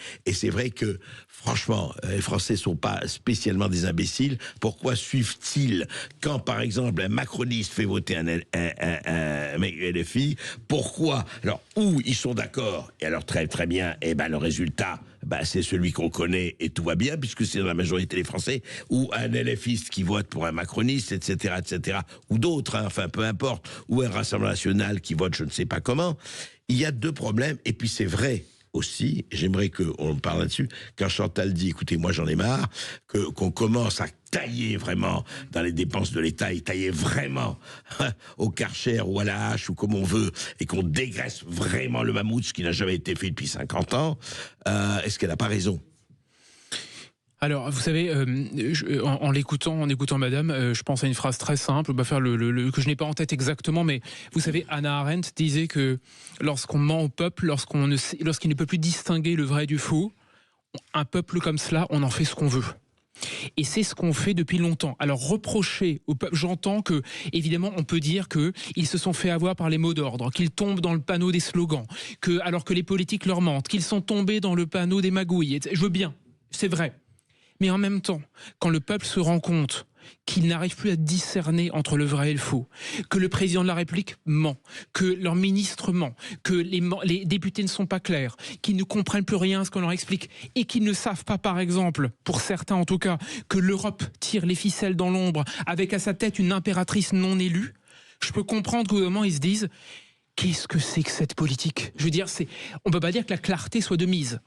que franchement, les Français ne sont pas spécialement des imbéciles. Pourquoi suivent-ils quand par exemple un macroniste fait voter un LFI? Pourquoi? Alors, où ils sont d'accord, et alors très très bien, et ben le résultat, c'est celui qu'on connaît et tout va bien puisque c'est dans la majorité des Français, ou un LFiste qui vote pour un macroniste, etc., ou d'autres, enfin peu importe, ou un Rassemblement national qui vote je ne sais pas comment. Il y a deux problèmes, et puis c'est vrai aussi, j'aimerais qu'on parle là-dessus, quand Chantal dit, écoutez, moi j'en ai marre, qu'on commence à tailler vraiment dans les dépenses de l'État, et tailler vraiment au Karcher ou à la hache ou comme on veut, et qu'on dégraisse vraiment le mammouth, ce qui n'a jamais été fait depuis 50 ans, est-ce qu'elle n'a pas raison ? Alors, vous savez, en l'écoutant, madame, je pense à une phrase très simple, que je n'ai pas en tête exactement, mais vous savez, Hannah Arendt disait que lorsqu'on ment au peuple, lorsqu'il ne peut plus distinguer le vrai du faux, un peuple comme cela, on en fait ce qu'on veut. Et c'est ce qu'on fait depuis longtemps. Alors reprocher au peuple, j'entends que, évidemment, on peut dire qu'ils se sont fait avoir par les mots d'ordre, qu'ils tombent dans le panneau des slogans, alors que les politiques leur mentent, qu'ils sont tombés dans le panneau des magouilles. Je veux bien, c'est vrai. Mais en même temps, quand le peuple se rend compte qu'il n'arrive plus à discerner entre le vrai et le faux, que le président de la République ment, que leur ministre ment, que les députés ne sont pas clairs, qu'ils ne comprennent plus rien à ce qu'on leur explique, et qu'ils ne savent pas, par exemple, pour certains en tout cas, que l'Europe tire les ficelles dans l'ombre avec à sa tête une impératrice non élue, je peux comprendre qu'au moment ils se disent « Qu'est-ce que c'est que cette politique ?» Je veux dire, on ne peut pas dire que la clarté soit de mise.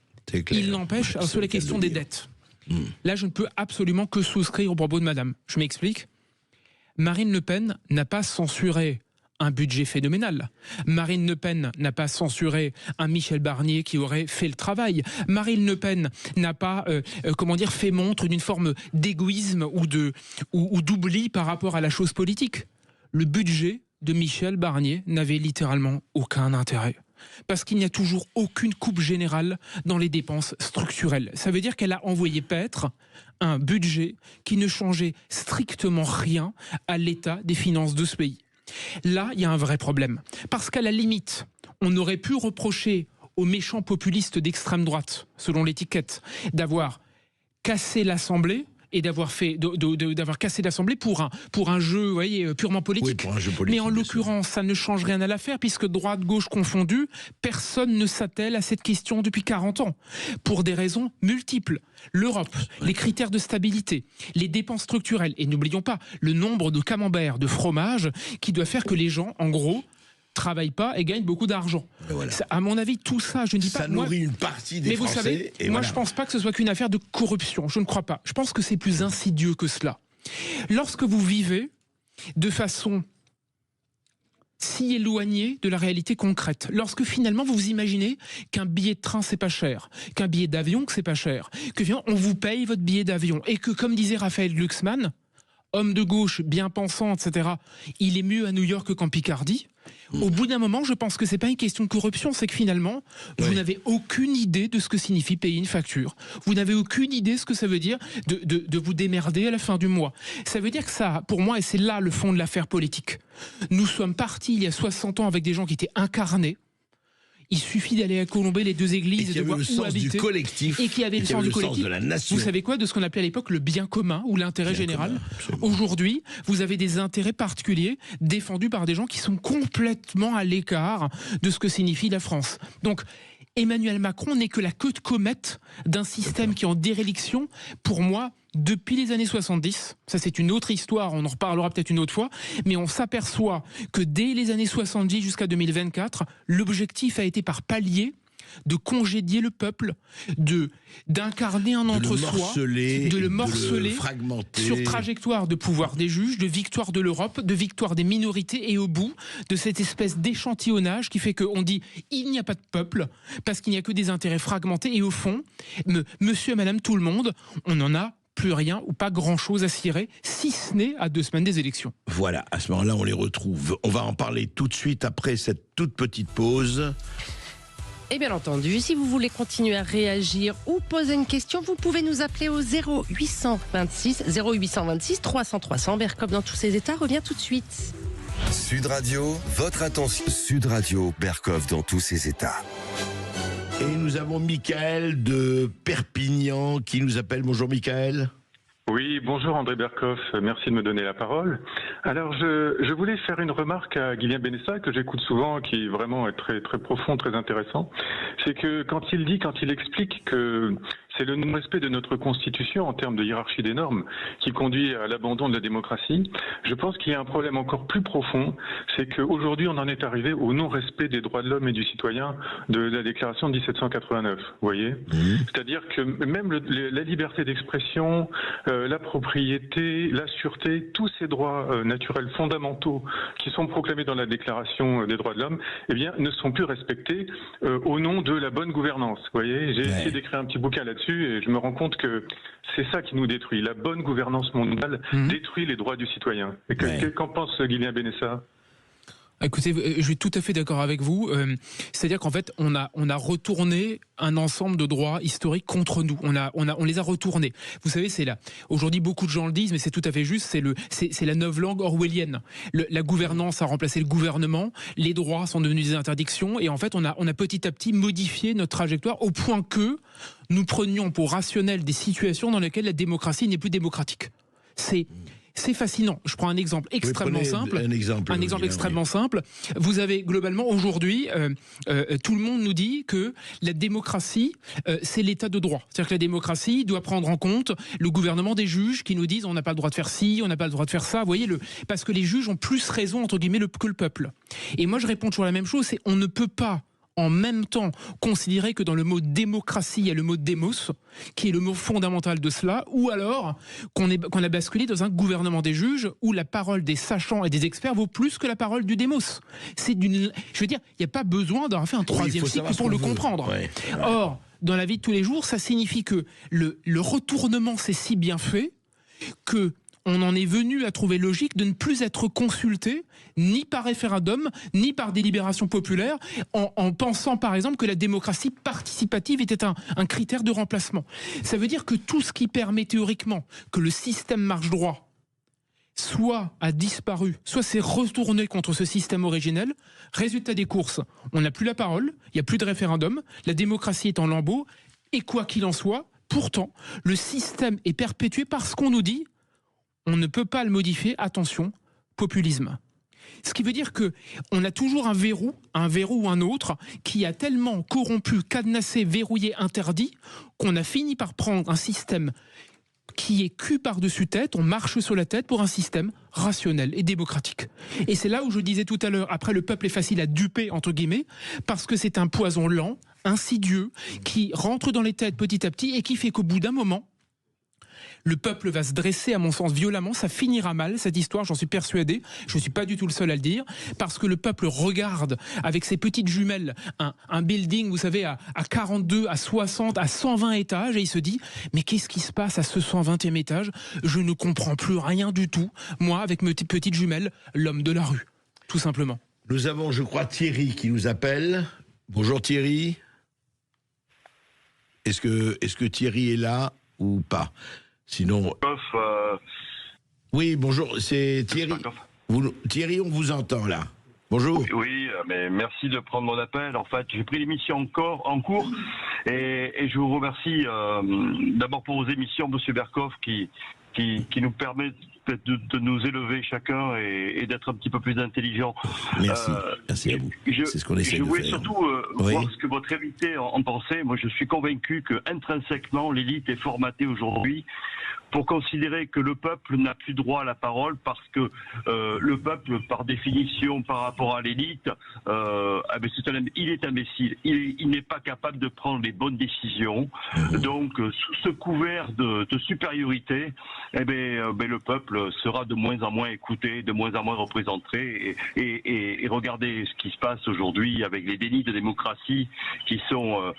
Il n'empêche, sur les questions des dettes. Là, je ne peux absolument que souscrire au propos de madame. Je m'explique. Marine Le Pen n'a pas censuré un budget phénoménal. Marine Le Pen n'a pas censuré un Michel Barnier qui aurait fait le travail. Marine Le Pen n'a pas, fait montre d'une forme d'égoïsme ou d'oubli par rapport à la chose politique. Le budget de Michel Barnier n'avait littéralement aucun intérêt. Parce qu'il n'y a toujours aucune coupe générale dans les dépenses structurelles. Ça veut dire qu'elle a envoyé paître un budget qui ne changeait strictement rien à l'état des finances de ce pays. Là, il y a un vrai problème. Parce qu'à la limite, on aurait pu reprocher aux méchants populistes d'extrême droite, selon l'étiquette, d'avoir cassé l'Assemblée et d'avoir cassé l'Assemblée pour un jeu, voyez, purement politique. Oui, pour un jeu politique. Mais en l'occurrence, ça ne change rien à l'affaire puisque droite-gauche confondue, personne ne s'attelle à cette question depuis 40 ans. Pour des raisons multiples. L'Europe, les critères de stabilité, les dépenses structurelles et n'oublions pas le nombre de camemberts, de fromages qui doit faire que les gens, en gros, travaillent pas et gagnent beaucoup d'argent. Voilà. À mon avis, tout ça, je ne dis pas... Ça nourrit une partie des Français. Mais vous savez, moi, je ne pense pas que ce soit qu'une affaire de corruption. Je ne crois pas. Je pense que c'est plus insidieux que cela. Lorsque vous vivez de façon si éloignée de la réalité concrète, lorsque finalement vous vous imaginez qu'un billet de train c'est pas cher, qu'un billet d'avion que c'est pas cher, que finalement on vous paye votre billet d'avion et que, comme disait Raphaël Glucksmann, homme de gauche, bien pensant, etc., il est mieux à New York qu'en Picardie. Au bout d'un moment, je pense que c'est pas une question de corruption, c'est que finalement, vous n'avez aucune idée de ce que signifie payer une facture. Vous n'avez aucune idée de ce que ça veut dire de vous démerder à la fin du mois. Ça veut dire que ça, pour moi, et c'est là le fond de l'affaire politique, nous sommes partis il y a 60 ans avec des gens qui étaient incarnés. Il suffit d'aller à Colombey, les deux églises, et de voir où habiter. Et qui avait le sens du collectif. De la nation. Vous savez quoi, de ce qu'on appelait à l'époque le bien commun ou l'intérêt général. Aujourd'hui, vous avez des intérêts particuliers défendus par des gens qui sont complètement à l'écart de ce que signifie la France. Donc, Emmanuel Macron n'est que la queue de comète d'un système qui est en déréliction, pour moi, depuis les années 70. Ça, c'est une autre histoire, on en reparlera peut-être une autre fois, mais on s'aperçoit que dès les années 70 jusqu'à 2024, l'objectif a été par palier de congédier le peuple, d'incarner un entre-soi, de le morceler fragmenter. Sur trajectoire de pouvoir des juges, de victoire de l'Europe, de victoire des minorités, et au bout de cette espèce d'échantillonnage qui fait qu'on dit il n'y a pas de peuple parce qu'il n'y a que des intérêts fragmentés, et au fond, monsieur et madame tout le monde, on n'en a plus rien ou pas grand-chose à cirer, si ce n'est à 2 semaines des élections. Voilà, à ce moment-là, on les retrouve. On va en parler tout de suite après cette toute petite pause. Et bien entendu, si vous voulez continuer à réagir ou poser une question, vous pouvez nous appeler au 0826 300 300. Berkov dans tous ses états revient tout de suite. Sud Radio, votre attention. Sud Radio, Berkov dans tous ses états. Et nous avons Michael de Perpignan qui nous appelle. Bonjour Michael. Oui, bonjour André Berkov, merci de me donner la parole. Alors je voulais faire une remarque à Guilain Benessa que j'écoute souvent, qui est vraiment très très profond, très intéressant. C'est que quand il explique que c'est le non-respect de notre Constitution en termes de hiérarchie des normes qui conduit à l'abandon de la démocratie, je pense qu'il y a un problème encore plus profond, c'est qu'aujourd'hui on en est arrivé au non-respect des droits de l'homme et du citoyen de la déclaration de 1789, vous voyez. C'est-à-dire que même la liberté d'expression, la propriété, la sûreté, tous ces droits naturels fondamentaux qui sont proclamés dans la déclaration des droits de l'homme, eh bien, ne sont plus respectés au nom de la bonne gouvernance. Vous voyez, j'ai essayé d'écrire un petit bouquin là-dessus et je me rends compte que c'est ça qui nous détruit. La bonne gouvernance mondiale détruit les droits du citoyen. Et qu'en pense Guilain Benessa ? Écoutez, je suis tout à fait d'accord avec vous. C'est-à-dire qu'en fait, on a retourné un ensemble de droits historiques contre nous. On les a retournés. Vous savez, c'est là. Aujourd'hui, beaucoup de gens le disent, mais c'est tout à fait juste. C'est la neuve langue orwellienne. La gouvernance a remplacé le gouvernement. Les droits sont devenus des interdictions. Et en fait, on a petit à petit modifié notre trajectoire au point que nous prenions pour rationnel des situations dans lesquelles la démocratie n'est plus démocratique. C'est fascinant. Je prends un exemple extrêmement simple. Un exemple extrêmement simple. Vous avez globalement aujourd'hui, tout le monde nous dit que la démocratie, c'est l'état de droit. C'est-à-dire que la démocratie doit prendre en compte le gouvernement des juges qui nous disent on n'a pas le droit de faire ci, on n'a pas le droit de faire ça. Vous voyez, parce que les juges ont plus raison entre guillemets que le peuple. Et moi, je réponds toujours la même chose. C'est on ne peut pas en même temps considérer que dans le mot démocratie, il y a le mot démos, qui est le mot fondamental de cela, ou alors qu'on a basculé dans un gouvernement des juges où la parole des sachants et des experts vaut plus que la parole du démos. Je veux dire, il n'y a pas besoin d'avoir fait un troisième cycle pour le comprendre. Or, dans la vie de tous les jours, ça signifie que le retournement s'est si bien fait que on en est venu à trouver logique de ne plus être consulté ni par référendum, ni par délibération populaire, en pensant par exemple que la démocratie participative était un critère de remplacement. Ça veut dire que tout ce qui permet théoriquement que le système marche droit soit a disparu, soit s'est retourné contre ce système originel. Résultat des courses, on n'a plus la parole, il n'y a plus de référendum, la démocratie est en lambeaux, et quoi qu'il en soit, pourtant, le système est perpétué parce qu'on nous dit on ne peut pas le modifier, attention, populisme. Ce qui veut dire que on a toujours un verrou ou un autre, qui a tellement corrompu, cadenassé, verrouillé, interdit, qu'on a fini par prendre un système qui est cul par-dessus tête, on marche sur la tête pour un système rationnel et démocratique. Et c'est là où je disais tout à l'heure, après le peuple est facile à duper, entre guillemets, parce que c'est un poison lent, insidieux, qui rentre dans les têtes petit à petit et qui fait qu'au bout d'un moment, le peuple va se dresser, à mon sens, violemment. Ça finira mal, cette histoire, j'en suis persuadé. Je ne suis pas du tout le seul à le dire. Parce que le peuple regarde avec ses petites jumelles un building, vous savez, à 42, à 60, à 120 étages. Et il se dit, mais qu'est-ce qui se passe à ce 120e étage? Je ne comprends plus rien du tout. Moi, avec mes petites jumelles, l'homme de la rue, tout simplement. Nous avons, je crois, Thierry qui nous appelle. Bonjour Thierry. Est-ce que Thierry est là ou pas? Sinon. Oui, bonjour, c'est Thierry. Thierry, on vous entend là. Bonjour. Oui, mais merci de prendre mon appel. En fait, j'ai pris l'émission en cours et je vous remercie d'abord pour vos émissions, Monsieur Berkov, qui nous permet de nous élever chacun et d'être un petit peu plus intelligent. Merci, merci à vous. C'est ce qu'on essaie de faire. Je voulais surtout voir ce que votre invité en pensait. Moi, je suis convaincu que intrinsèquement, l'élite est formatée aujourd'hui pour considérer que le peuple n'a plus droit à la parole parce que le peuple, par définition, par rapport à l'élite, il est imbécile. Il n'est pas capable de prendre les bonnes décisions. Donc, sous ce couvert de supériorité, le peuple sera de moins en moins écouté, de moins en moins représenté. Et regardez ce qui se passe aujourd'hui avec les dénis de démocratie qui sont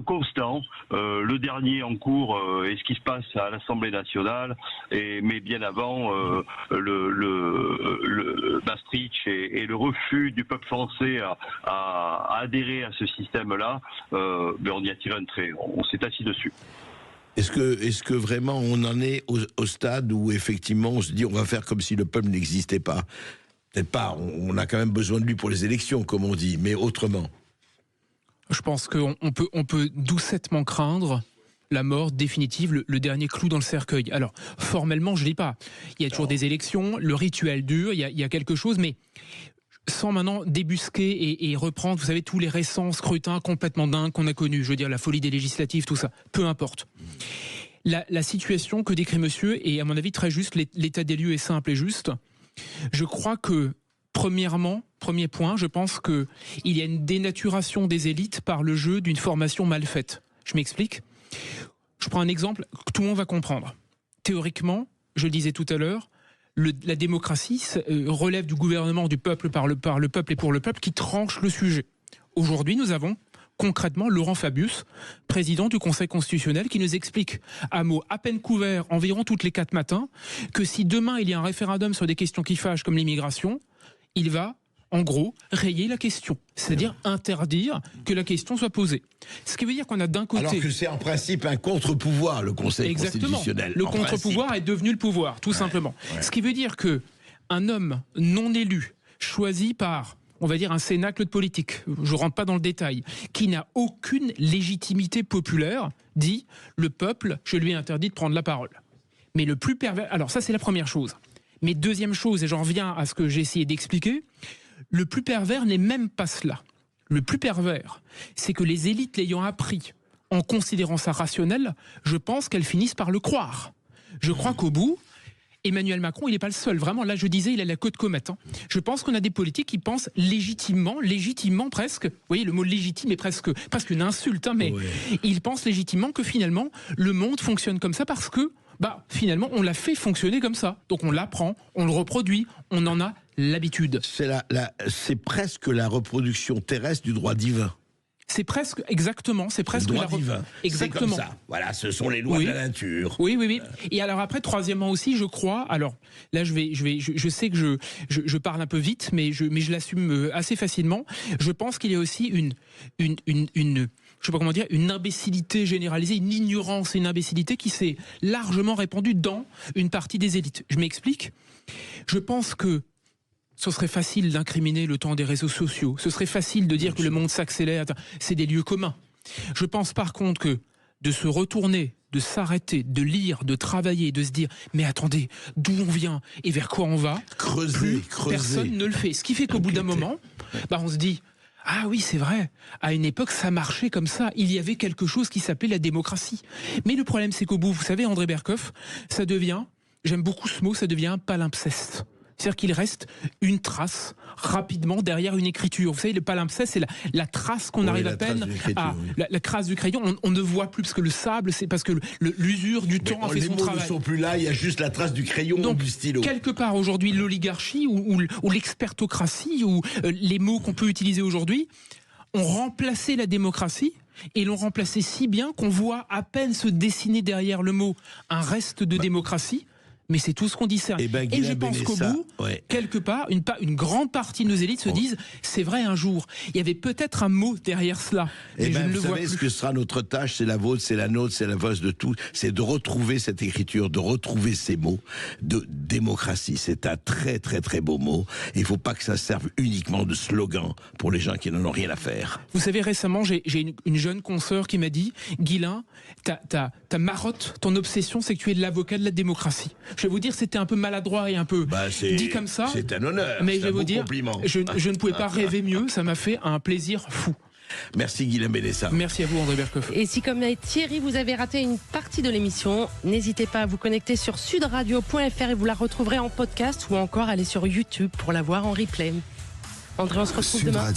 constants. Le dernier en cours est ce qui se passe à l'Assemblée nationale. Mais bien avant le Maastricht et le refus du peuple français à adhérer à ce système-là, on y a tiré un trait, on s'est assis dessus. Est-ce que vraiment on en est au stade où effectivement on se dit on va faire comme si le peuple n'existait pas? Peut-être pas, on a quand même besoin de lui pour les élections, comme on dit, mais autrement. Je pense qu'on peut doucettement craindre la mort définitive, le dernier clou dans le cercueil. Alors, formellement, je ne dis pas. Il y a toujours des élections, le rituel dure, il y a quelque chose, mais sans maintenant débusquer et reprendre, vous savez, tous les récents scrutins complètement dingues qu'on a connus, je veux dire, la folie des législatives, tout ça, peu importe. La situation que décrit monsieur est, à mon avis, très juste, l'état des lieux est simple et juste. Je crois que, premier point, je pense qu'il y a une dénaturation des élites par le jeu d'une formation mal faite. Je m'explique. Je prends un exemple que tout le monde va comprendre. Théoriquement, je le disais tout à l'heure, la démocratie relève du gouvernement du peuple par le peuple et pour le peuple qui tranche le sujet. Aujourd'hui, nous avons concrètement Laurent Fabius, président du Conseil constitutionnel, qui nous explique à mots à peine couverts, environ toutes les 4 matins, que si demain il y a un référendum sur des questions qui fâchent comme l'immigration, il va, en gros, rayer la question. C'est-à-dire interdire que la question soit posée. Ce qui veut dire qu'on a d'un côté... Alors que c'est en principe un contre-pouvoir, le Conseil constitutionnel. Le contre-pouvoir est devenu le pouvoir, tout simplement. Ouais. Ce qui veut dire qu'un homme non élu, choisi par... on va dire un cénacle de politique, je ne rentre pas dans le détail, qui n'a aucune légitimité populaire, dit le peuple, je lui ai interdit de prendre la parole. Mais le plus pervers... Alors ça, c'est la première chose. Mais deuxième chose, et j'en reviens à ce que j'ai essayé d'expliquer, le plus pervers n'est même pas cela. Le plus pervers, c'est que les élites l'ayant appris en considérant ça rationnel, je pense qu'elles finissent par le croire. Je crois qu'au bout... Emmanuel Macron, il n'est pas le seul. Vraiment, là, je disais, il a la queue de comète. Je pense qu'on a des politiques qui pensent légitimement presque, vous voyez, le mot légitime est presque une insulte, mais ils pensent légitimement que finalement, le monde fonctionne comme ça parce que, finalement, on l'a fait fonctionner comme ça. Donc on l'apprend, on le reproduit, on en a l'habitude. C'est presque la reproduction terrestre du droit divin. C'est presque, exactement, c'est presque le droit divin. Exactement. C'est comme ça. Voilà, ce sont les lois de la nature. Oui. Et alors après, troisièmement aussi, je crois, alors là, je sais que je parle un peu vite, mais je l'assume assez facilement. Je pense qu'il y a aussi je sais pas comment dire, une imbécilité généralisée, une ignorance et une imbécilité qui s'est largement répandue dans une partie des élites. Je m'explique. Je pense que ce serait facile d'incriminer le temps des réseaux sociaux. Ce serait facile de dire que le monde s'accélère. C'est des lieux communs. Je pense par contre que de se retourner, de s'arrêter, de lire, de travailler, de se dire « Mais attendez, d'où on vient et vers quoi on va ?» Creuser. Personne ne le fait. Ce qui fait qu'au bout d'un moment, on se dit « Ah oui, c'est vrai, à une époque, ça marchait comme ça. Il y avait quelque chose qui s'appelait la démocratie. » Mais le problème, c'est qu'au bout, vous savez, André Berkoff, ça devient, j'aime beaucoup ce mot, ça devient un palimpseste. C'est-à-dire qu'il reste une trace rapidement derrière une écriture. Vous savez, le palimpseste, c'est la trace qu'on arrive à peine à... La trace du crayon, on ne voit plus parce que le sable, c'est parce que l'usure du temps a fait son travail. Les mots ne sont plus là, il y a juste la trace du crayon ou du stylo. Quelque part, aujourd'hui, l'oligarchie ou l'expertocratie ou les mots qu'on peut utiliser aujourd'hui ont remplacé la démocratie. Et l'ont remplacé si bien qu'on voit à peine se dessiner derrière le mot un reste de démocratie. Mais c'est tout ce qu'on discerne. Et je pense qu'au bout, quelque part, une grande partie de nos élites se disent c'est vrai, un jour, il y avait peut-être un mot derrière cela. Mais je ne le vois plus. Vous savez, ce que sera notre tâche, c'est la vôtre, c'est la nôtre, c'est la vôtre de tous, c'est de retrouver cette écriture, de retrouver ces mots de démocratie. C'est un très très très beau mot. Et il ne faut pas que ça serve uniquement de slogan pour les gens qui n'en ont rien à faire. Vous savez, récemment, j'ai une jeune consoeur qui m'a dit Guilain, ta marotte, ton obsession, c'est que tu es l'avocat de la démocratie. Je vais vous dire, c'était un peu maladroit et un peu dit comme ça. C'est un honneur. Mais je vais vous dire, compliment. je ne pouvais pas rêver mieux. Ça m'a fait un plaisir fou. Merci Guilain Benessa. Merci à vous André Berkoff. Et si comme Thierry vous avez raté une partie de l'émission, n'hésitez pas à vous connecter sur sudradio.fr et vous la retrouverez en podcast ou encore aller sur YouTube pour la voir en replay. André, on se retrouve demain.